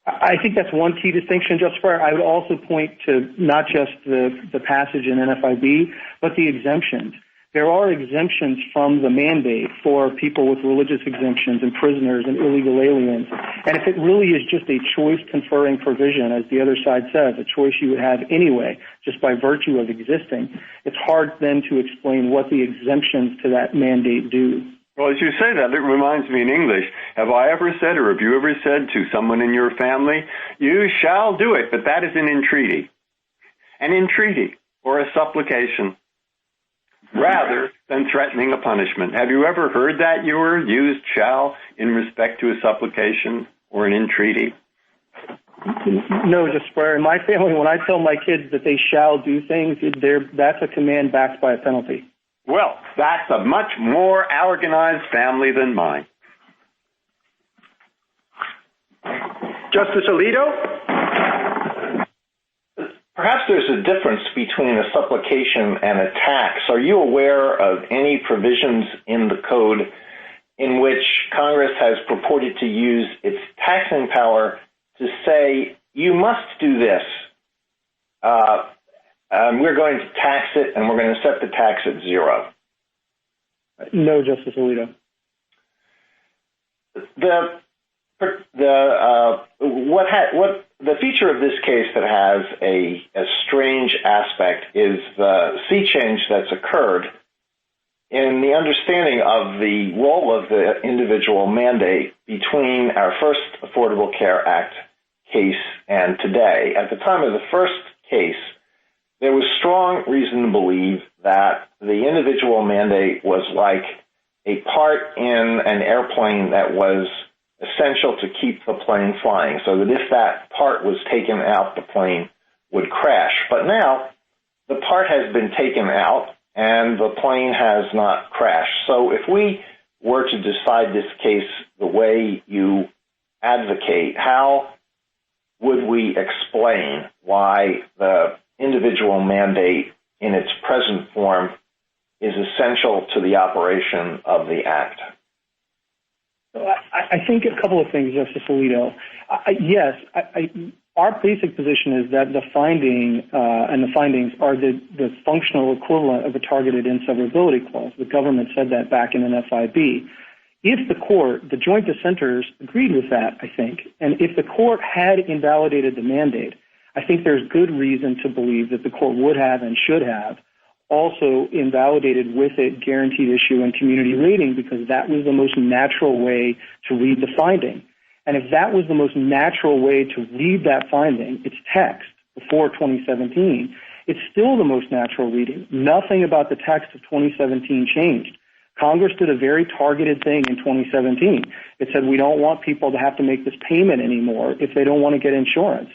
I think that's one key distinction, Justice Breyer. I would also point to not just the passage in NFIB, but the exemptions. there are exemptions from the mandate for people with religious exemptions and prisoners and illegal aliens. And if it really is just a choice conferring provision, as the other side says, a choice you would have anyway, just by virtue of existing, it's hard then to explain what the exemptions to that mandate do. Well, as you say that, it reminds me in English, have I ever said, or have you ever said to someone in your family, you shall do it, but that is an entreaty. An entreaty or a supplication, rather than threatening a punishment. Have you ever heard that word used, shall, in respect to a supplication or an entreaty? No, just for in my family, when I tell my kids that they shall do things, that's a command backed by a penalty. Well, that's a much more organized family than mine. Justice Alito? Perhaps there's a difference between a supplication and a tax. Are you aware of any provisions in the code in which Congress has purported to use its taxing power to say, you must do this? We're going to tax it, and we're going to set the tax at zero. No, Justice Alito. The feature of this case that has a strange aspect is the sea change that's occurred in the understanding of the role of the individual mandate between our first Affordable Care Act case and today. At the time of the first case, there was strong reason to believe that the individual mandate was like a part in an airplane that was essential to keep the plane flying, so that if that part was taken out, the plane would crash. But now the part has been taken out and the plane has not crashed. So if we were to decide this case the way you advocate, how would we explain why the individual mandate in its present form is essential to the operation of the Act? I think a couple of things, Justice Alito. Yes, our basic position is that the finding and the findings are the functional equivalent of a targeted inseverability clause. The government said that back in an FIB. If the court, the joint dissenters agreed with that, I think, and if the court had invalidated the mandate, I think there's good reason to believe that the court would have and should have also invalidated with it guaranteed issue and community rating, because that was the most natural way to read the finding. And if that was the most natural way to read that finding, its text before 2017, it's still the most natural reading. Nothing about the text of 2017 changed. Congress did a very targeted thing in 2017. It said we don't want people to have to make this payment anymore if they don't want to get insurance.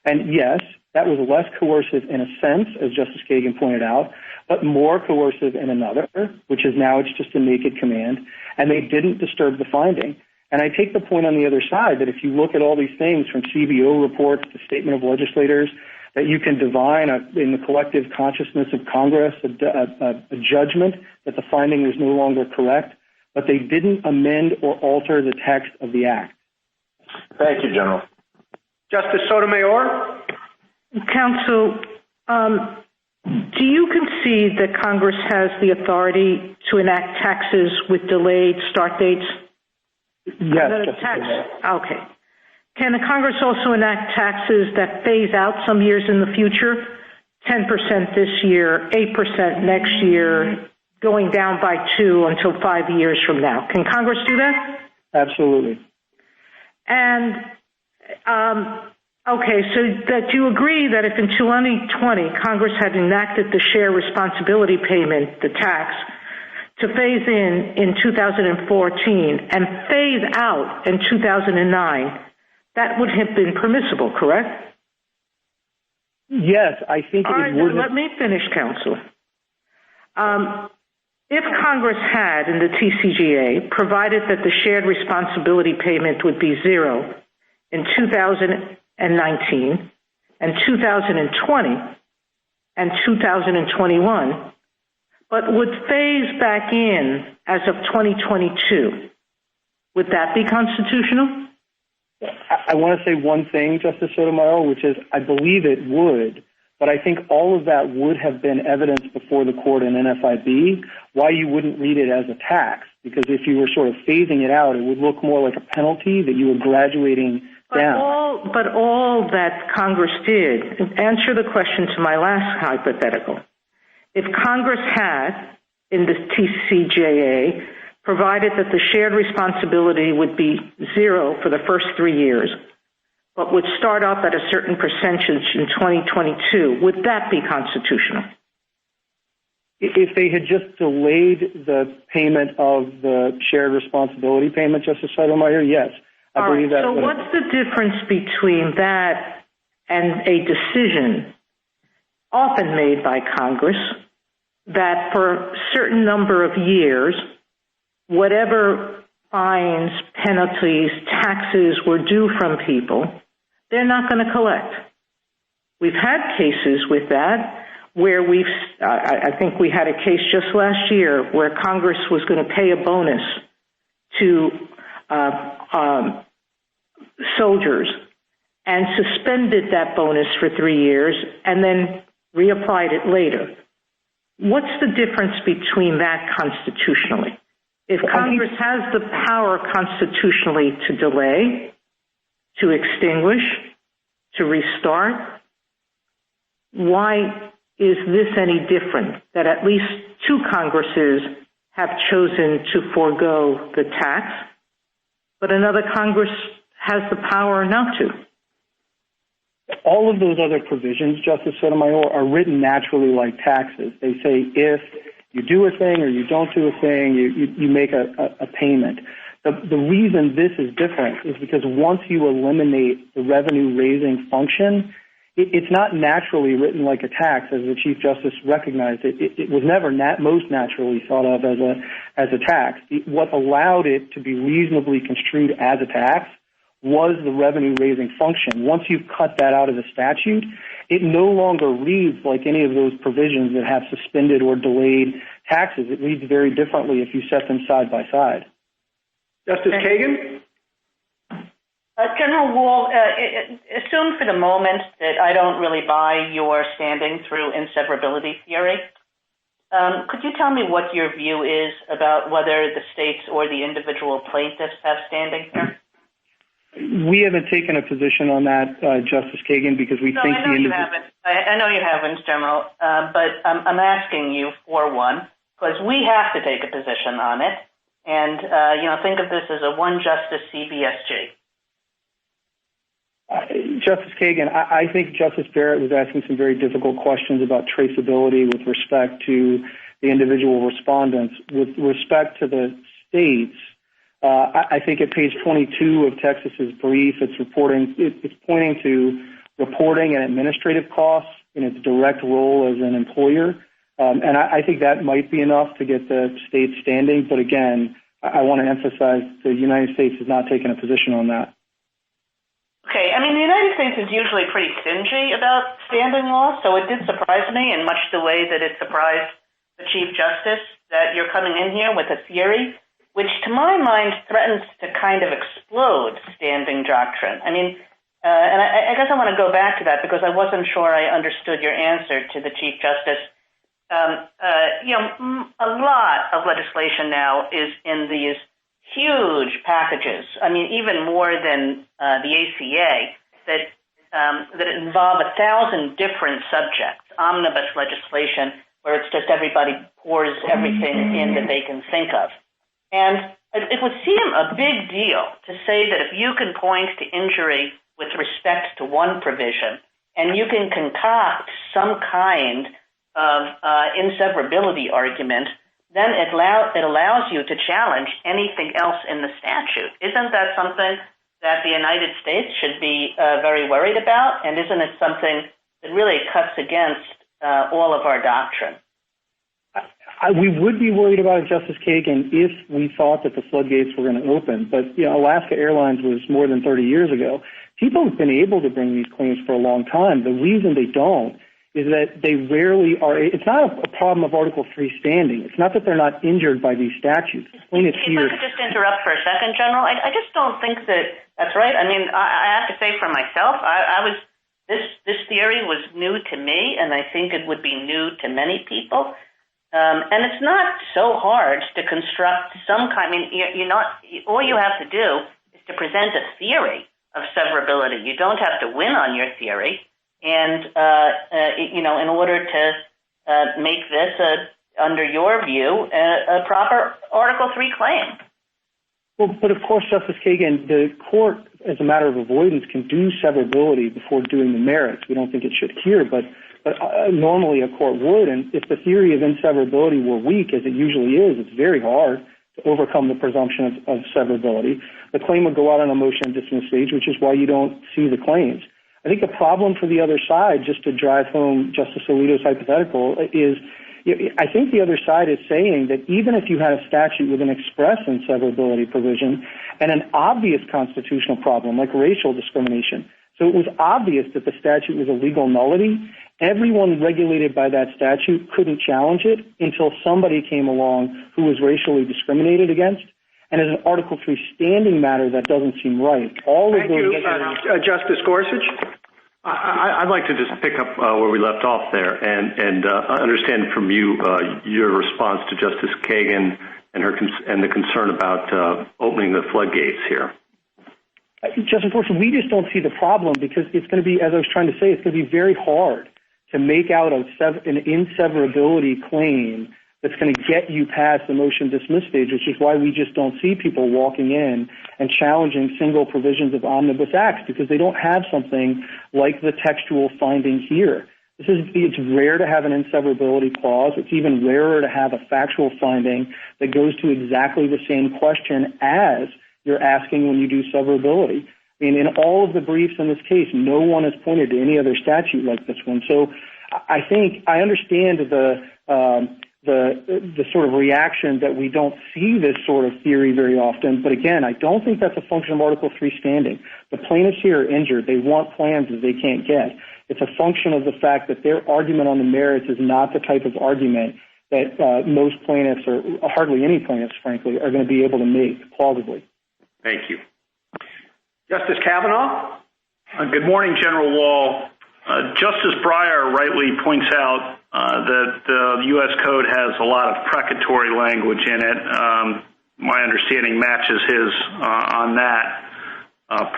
And yes, that was less coercive in a sense, as Justice Kagan pointed out, but more coercive in another, which is now it's just a naked command, and they didn't disturb the finding. And I take the point on the other side that if you look at all these things from CBO reports to statement of legislators, that you can divine in the collective consciousness of Congress a judgment that the finding was no longer correct, but they didn't amend or alter the text of the Act. Thank you, General. Justice Sotomayor? Counsel, do you concede that Congress has the authority to enact taxes with delayed start dates? Yes. Okay. Can the Congress also enact taxes that phase out some years in the future, 10% this year, 8% next year, going down by 2 until 5 years from now? Can Congress do that? Absolutely. And okay, so that you agree that if in 2020 Congress had enacted the share responsibility payment, the tax, to phase in 2014 and phase out in 2009, that would have been permissible, correct? Yes, I think it would. Let me finish, counsel. If Congress had, in the TCJA, provided that the shared responsibility payment would be zero in 2019 and 2020 and 2021, but would phase back in as of 2022, would that be constitutional? I want to say one thing, Justice Sotomayor, which is I believe it would, but I think all of that would have been evidence before the court in NFIB why you wouldn't read it as a tax, because if you were sort of phasing it out, it would look more like a penalty that you were graduating down. But all that Congress did, answer the question to my last hypothetical. If Congress had, in the TCJA, provided that the shared responsibility would be 0 for the first 3 years, but would start up at a certain percentage in 2022, would that be constitutional? If they had just delayed the payment of the shared responsibility payment, Justice Sotomayor, yes. I believe that. So what's the difference between that and a decision often made by Congress that for a certain number of years, whatever fines, penalties, taxes were due from people, they're not going to collect? We've had cases with that where I think we had a case just last year where Congress was going to pay a bonus to soldiers and suspended that bonus for 3 years and then reapplied it later. What's the difference between that constitutionally? If Congress has the power constitutionally to delay, to extinguish, to restart, why is this any different that at least 2 Congresses have chosen to forego the tax, but another Congress has the power not to? All of those other provisions, Justice Sotomayor, are written naturally like taxes. They say if you do a thing or you don't do a thing, you make a payment. The reason this is different is because once you eliminate the revenue-raising function, it's not naturally written like a tax, as the Chief Justice recognized. It was never most naturally thought of as a tax. What allowed it to be reasonably construed as a tax was the revenue-raising function. Once you cut that out of the statute, it no longer reads like any of those provisions that have suspended or delayed taxes. It reads very differently if you set them side by side. Justice Kagan? General Wall, assume for the moment that I don't really buy your standing through inseparability theory. Could you tell me what your view is about whether the states or the individual plaintiffs have standing here? We haven't taken a position on that, Justice Kagan, because we think I know you haven't. I know you haven't, General, but I'm asking you for one, because we have to take a position on it, and think of this as a one-justice CBSG. Justice Kagan, I think Justice Barrett was asking some very difficult questions about traceability with respect to the individual respondents. With respect to the states, I think at page 22 of Texas's brief, it's pointing to reporting and administrative costs in its direct role as an employer. And I think that might be enough to get the state standing. But again, I want to emphasize the United States has not taken a position on that. Okay, I mean, the United States is usually pretty stingy about standing law, so it did surprise me in much the way that it surprised the Chief Justice that you're coming in here with a theory which, to my mind, threatens to kind of explode standing doctrine. I mean, and I guess I want to go back to that because I wasn't sure I understood your answer to the Chief Justice. A lot of legislation now is in these huge packages. I mean, even more than the ACA that involve 1,000 different subjects, omnibus legislation, where it's just everybody pours everything in that they can think of. And it would seem a big deal to say that if you can point to injury with respect to one provision and you can concoct some kind of inseparability argument, then it allows you to challenge anything else in the statute. Isn't that something that the United States should be very worried about? And isn't it something that really cuts against all of our doctrine? We would be worried about it, Justice Kagan, if we thought that the floodgates were going to open. But, Alaska Airlines was more than 30 years ago. People have been able to bring these claims for a long time. The reason they don't is that they rarely are. It's not a problem of Article 3 standing. It's not that they're not injured by these statutes. If I could just interrupt for a second, General, I just don't think that that's right. I mean, I have to say for myself, I was This theory was new to me, and I think it would be new to many people. And it's not so hard to construct some kind. I mean, all you have to do is to present a theory of severability. You don't have to win on your theory, and in order to make this, under your view, a proper Article III claim. Well, but of course, Justice Kagan, the court, as a matter of avoidance, can do severability before doing the merits. We don't think it should here, but normally a court would. And if the theory of inseverability were weak, as it usually is, it's very hard to overcome the presumption of severability. The claim would go out on a motion to dismiss stage, which is why you don't see the claims. I think the problem for the other side, just to drive home Justice Alito's hypothetical, is I think the other side is saying that even if you had a statute with an express inseverability provision and an obvious constitutional problem like racial discrimination, so it was obvious that the statute was a legal nullity, everyone regulated by that statute couldn't challenge it until somebody came along who was racially discriminated against. And as an Article III standing matter, that doesn't seem right. Thank you, Justice Gorsuch. I'd like to just pick up where we left off there and understand from you your response to Justice Kagan and the concern about opening the floodgates here. Justice Gorsuch, we just don't see the problem because it's going to be, as I was trying to say, it's going to be very hard to make out an inseverability claim that's going to get you past the motion dismiss stage, which is why we just don't see people walking in and challenging single provisions of omnibus acts because they don't have something like the textual finding here. It's rare to have an inseverability clause. It's even rarer to have a factual finding that goes to exactly the same question as you're asking when you do severability. I mean, in all of the briefs in this case, no one has pointed to any other statute like this one. So I think I understand the sort of reaction that we don't see this sort of theory very often. But again, I don't think that's a function of Article III standing. The plaintiffs here are injured. They want plans that they can't get. It's a function of the fact that their argument on the merits is not the type of argument that most plaintiffs, or hardly any plaintiffs, frankly, are going to be able to make plausibly. Thank you. Justice Kavanaugh? Good morning, General Wall. Justice Breyer rightly points out that the U.S. Code has a lot of precatory language in it. My understanding matches his on that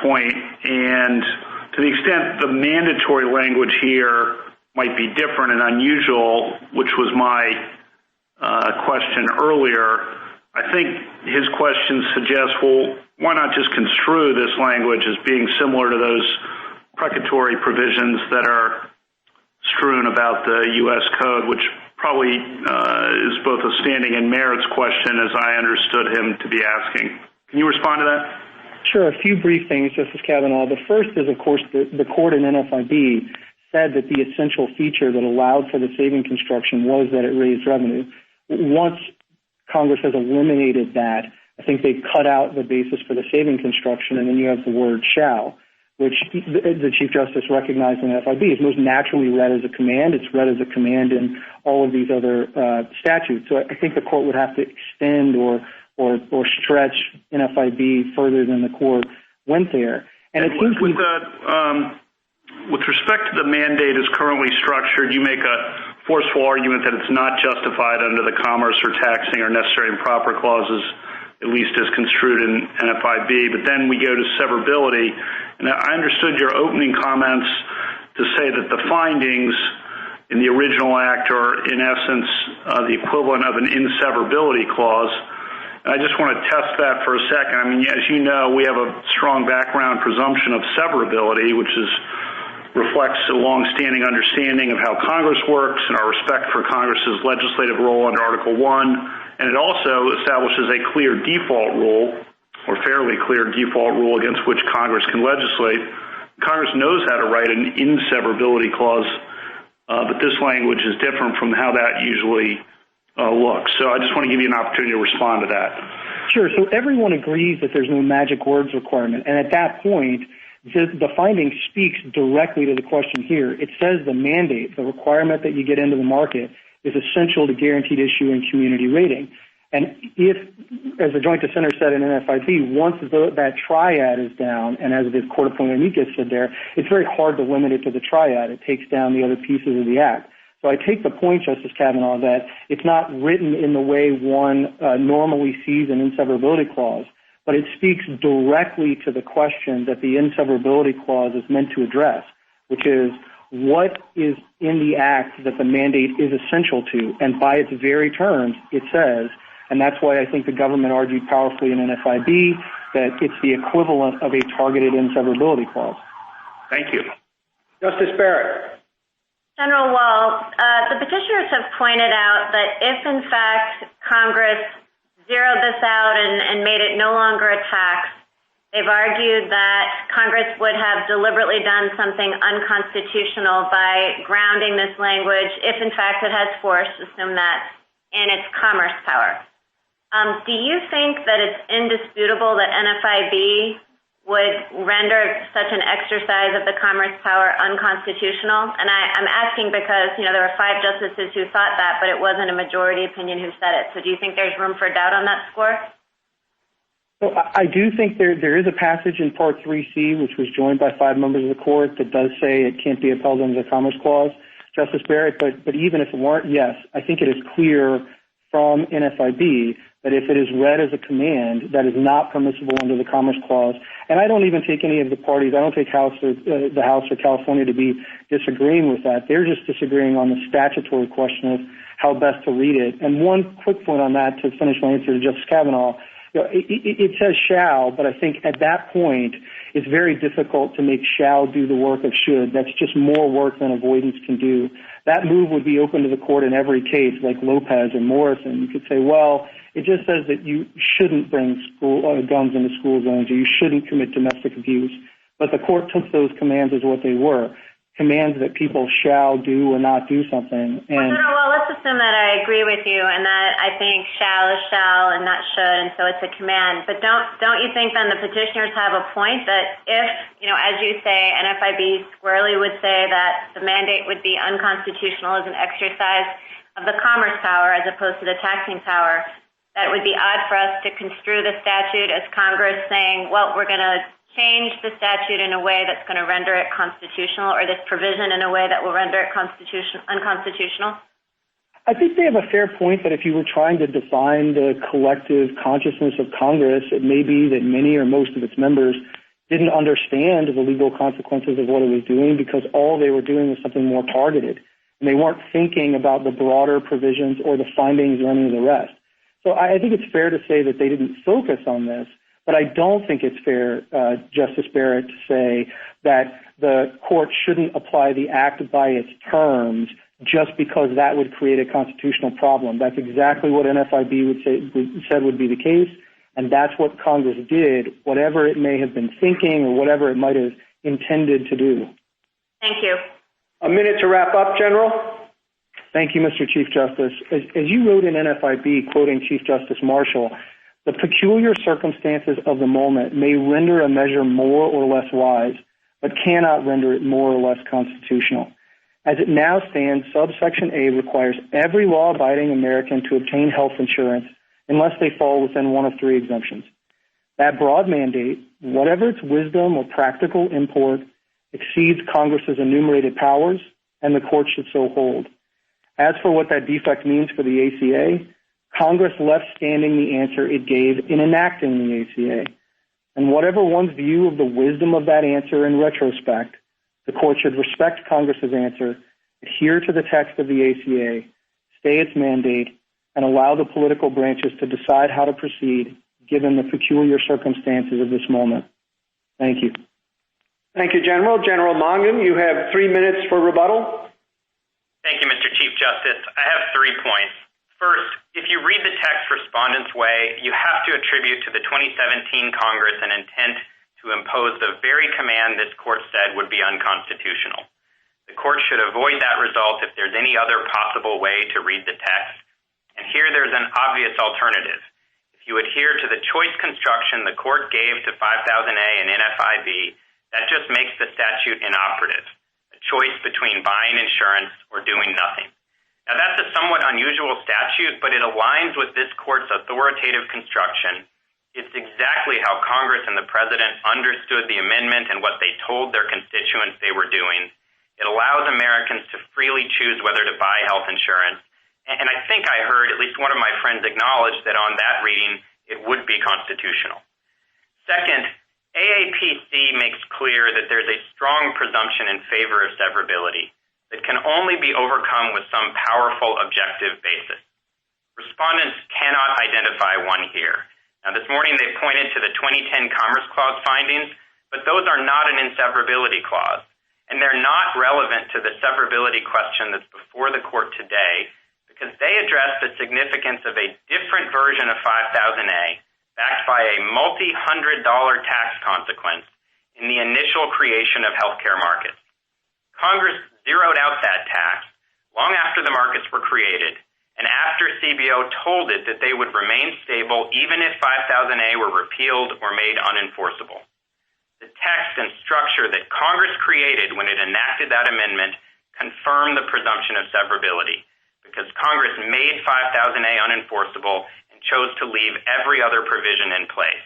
point. And to the extent the mandatory language here might be different and unusual, which was my question earlier, I think his question suggests, well, why not just construe this language as being similar to those precatory provisions that are strewn about the U.S. Code, which probably is both a standing and merits question, as I understood him to be asking. Can you respond to that? Sure. A few brief things, Justice Kavanaugh. The first is, of course, the court in NFIB said that the essential feature that allowed for the saving construction was that it raised revenue. Once Congress has eliminated that, I think they cut out the basis for the saving construction, and then you have the word shall, which the Chief Justice recognized in FIB is most naturally read as a command. It's read as a command in all of these other statutes. So I think the court would have to extend or stretch NFIB further than the court went there. And it seems with respect to the mandate as currently structured, you make a forceful argument that it's not justified under the commerce or taxing or necessary and proper clauses, at least as construed in NFIB. But then we go to severability. And I understood your opening comments to say that the findings in the original act are, in essence, the equivalent of an inseverability clause. And I just want to test that for a second. I mean, as you know, we have a strong background presumption of severability, which reflects a long-standing understanding of how Congress works and our respect for Congress's legislative role under Article I. And it also establishes a clear default rule, or fairly clear default rule, against which Congress can legislate. Congress knows how to write an inseverability clause, but this language is different from how that usually looks. So I just want to give you an opportunity to respond to that. Sure. So everyone agrees that there's no magic words requirement. And at that point, the finding speaks directly to the question here. It says the mandate, the requirement that you get into the market, is essential to guaranteed issue and community rating. And if, as the joint dissenter said in NFIB, once that triad is down, and as the court-appointed amicus said there, it's very hard to limit it to the triad. It takes down the other pieces of the act. So I take the point, Justice Kavanaugh, that it's not written in the way one normally sees an inseverability clause, but it speaks directly to the question that the inseverability clause is meant to address, which is what is in the act that the mandate is essential to. And by its very terms, it says, and that's why I think the government argued powerfully in NFIB that it's the equivalent of a targeted inseverability clause. Thank you. Justice Barrett. General Wall, the petitioners have pointed out that if, in fact, Congress zeroed this out and made it no longer a tax, they've argued that Congress would have deliberately done something unconstitutional by grounding this language, if, in fact, it has force, assume that, in its commerce power. Do you think that it's indisputable that NFIB would render such an exercise of the commerce power unconstitutional? And I'm asking because, there were 5 justices who thought that, but it wasn't a majority opinion who said it. So do you think there's room for doubt on that score? So I do think there is a passage in Part 3C, which was joined by 5 members of the court, that does say it can't be upheld under the Commerce Clause, Justice Barrett. But even if it weren't, yes, I think it is clear from NFIB that if it is read as a command, that is not permissible under the Commerce Clause. And I don't even take any of the parties, I don't take the House or California to be disagreeing with that. They're just disagreeing on the statutory question of how best to read it. And one quick point on that to finish my answer to Justice Kavanaugh, it says shall, but I think at that point it's very difficult to make shall do the work of should. That's just more work than avoidance can do. That move would be open to the court in every case, like Lopez and Morrison. You could say, well, it just says that you shouldn't bring guns into school zones, or you shouldn't commit domestic abuse. But the court took those commands as what they were, commands that people shall do or not do something. And well, let's assume that I agree with you, and that I think shall is shall and not should, and so it's a command. But don't you think then the petitioners have a point that if, as you say, NFIB squarely would say that the mandate would be unconstitutional as an exercise of the commerce power as opposed to the taxing power, that it would be odd for us to construe the statute as Congress saying, well, we're going to change the statute in a way that's going to render it constitutional, or this provision in a way that will render it unconstitutional? I think they have a fair point that if you were trying to define the collective consciousness of Congress, it may be that many or most of its members didn't understand the legal consequences of what it was doing because all they were doing was something more targeted. And they weren't thinking about the broader provisions or the findings or any of the rest. So I think it's fair to say that they didn't focus on this, but I don't think it's fair, Justice Barrett, to say that the court shouldn't apply the act by its terms just because that would create a constitutional problem. That's exactly what NFIB said would be the case, and that's what Congress did, whatever it may have been thinking or whatever it might have intended to do. Thank you. A minute to wrap up, General. Thank you, Mr. Chief Justice. As you wrote in NFIB, quoting Chief Justice Marshall, the peculiar circumstances of the moment may render a measure more or less wise, but cannot render it more or less constitutional. As it now stands, subsection A requires every law-abiding American to obtain health insurance unless they fall within one of 3 exemptions. That broad mandate, whatever its wisdom or practical import, exceeds Congress's enumerated powers, and the court should so hold. As for what that defect means for the ACA, Congress left standing the answer it gave in enacting the ACA. And whatever one's view of the wisdom of that answer in retrospect, the court should respect Congress's answer, adhere to the text of the ACA, stay its mandate, and allow the political branches to decide how to proceed given the peculiar circumstances of this moment. Thank you. Thank you, General. General Mongan, you have 3 minutes for rebuttal. Thank you, Mr. Chief Justice. I have 3 points. First, if you read the text Respondent's way, you have to attribute to the 2017 Congress an intent to impose the very command this court said would be unconstitutional. The court should avoid that result if there's any other possible way to read the text. And here there's an obvious alternative. If you adhere to the choice construction the court gave to 5000A and NFIB, that just makes the statute inoperative, a choice between buying insurance or doing nothing. Now, that's a somewhat unusual statute, but it aligns with this court's authoritative construction. It's exactly how Congress and the President understood the amendment and what they told their constituents they were doing. It allows Americans to freely choose whether to buy health insurance. And I think I heard at least one of my friends acknowledge that on that reading, it would be constitutional. Second, AAPC makes clear that there's a strong presumption in favor of severability that can only be overcome with some powerful objective basis. Respondents cannot identify one here. Now, this morning they pointed to the 2010 Commerce Clause findings, but those are not an inseverability clause, and they're not relevant to the severability question that's before the court today because they address the significance of a different version of 5000A backed by a multi-$100 tax consequence in the initial creation of healthcare markets. Congress zeroed out that tax long after the markets were created and after CBO told it that they would remain stable even if 5000A were repealed or made unenforceable. The text and structure that Congress created when it enacted that amendment confirmed the presumption of severability because Congress made 5000A unenforceable and chose to leave every other provision in place.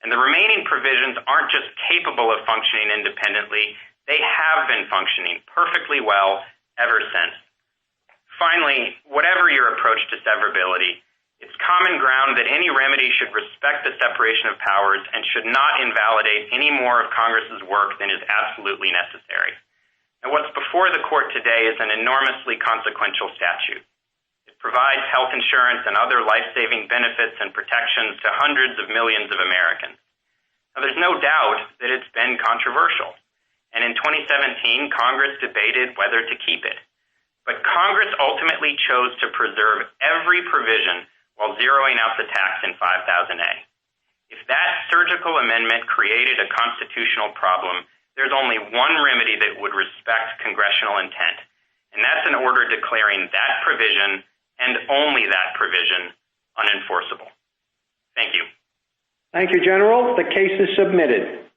And the remaining provisions aren't just capable of functioning independently, they have been functioning perfectly well ever since. Finally, whatever your approach to severability, it's common ground that any remedy should respect the separation of powers and should not invalidate any more of Congress's work than is absolutely necessary. Now, what's before the court today is an enormously consequential statute. It provides health insurance and other life-saving benefits and protections to hundreds of millions of Americans. Now, there's no doubt that it's been controversial. And in 2017, Congress debated whether to keep it. But Congress ultimately chose to preserve every provision while zeroing out the tax in 5000A. If that surgical amendment created a constitutional problem, there's only one remedy that would respect congressional intent, and that's an order declaring that provision and only that provision unenforceable. Thank you. Thank you, General. The case is submitted.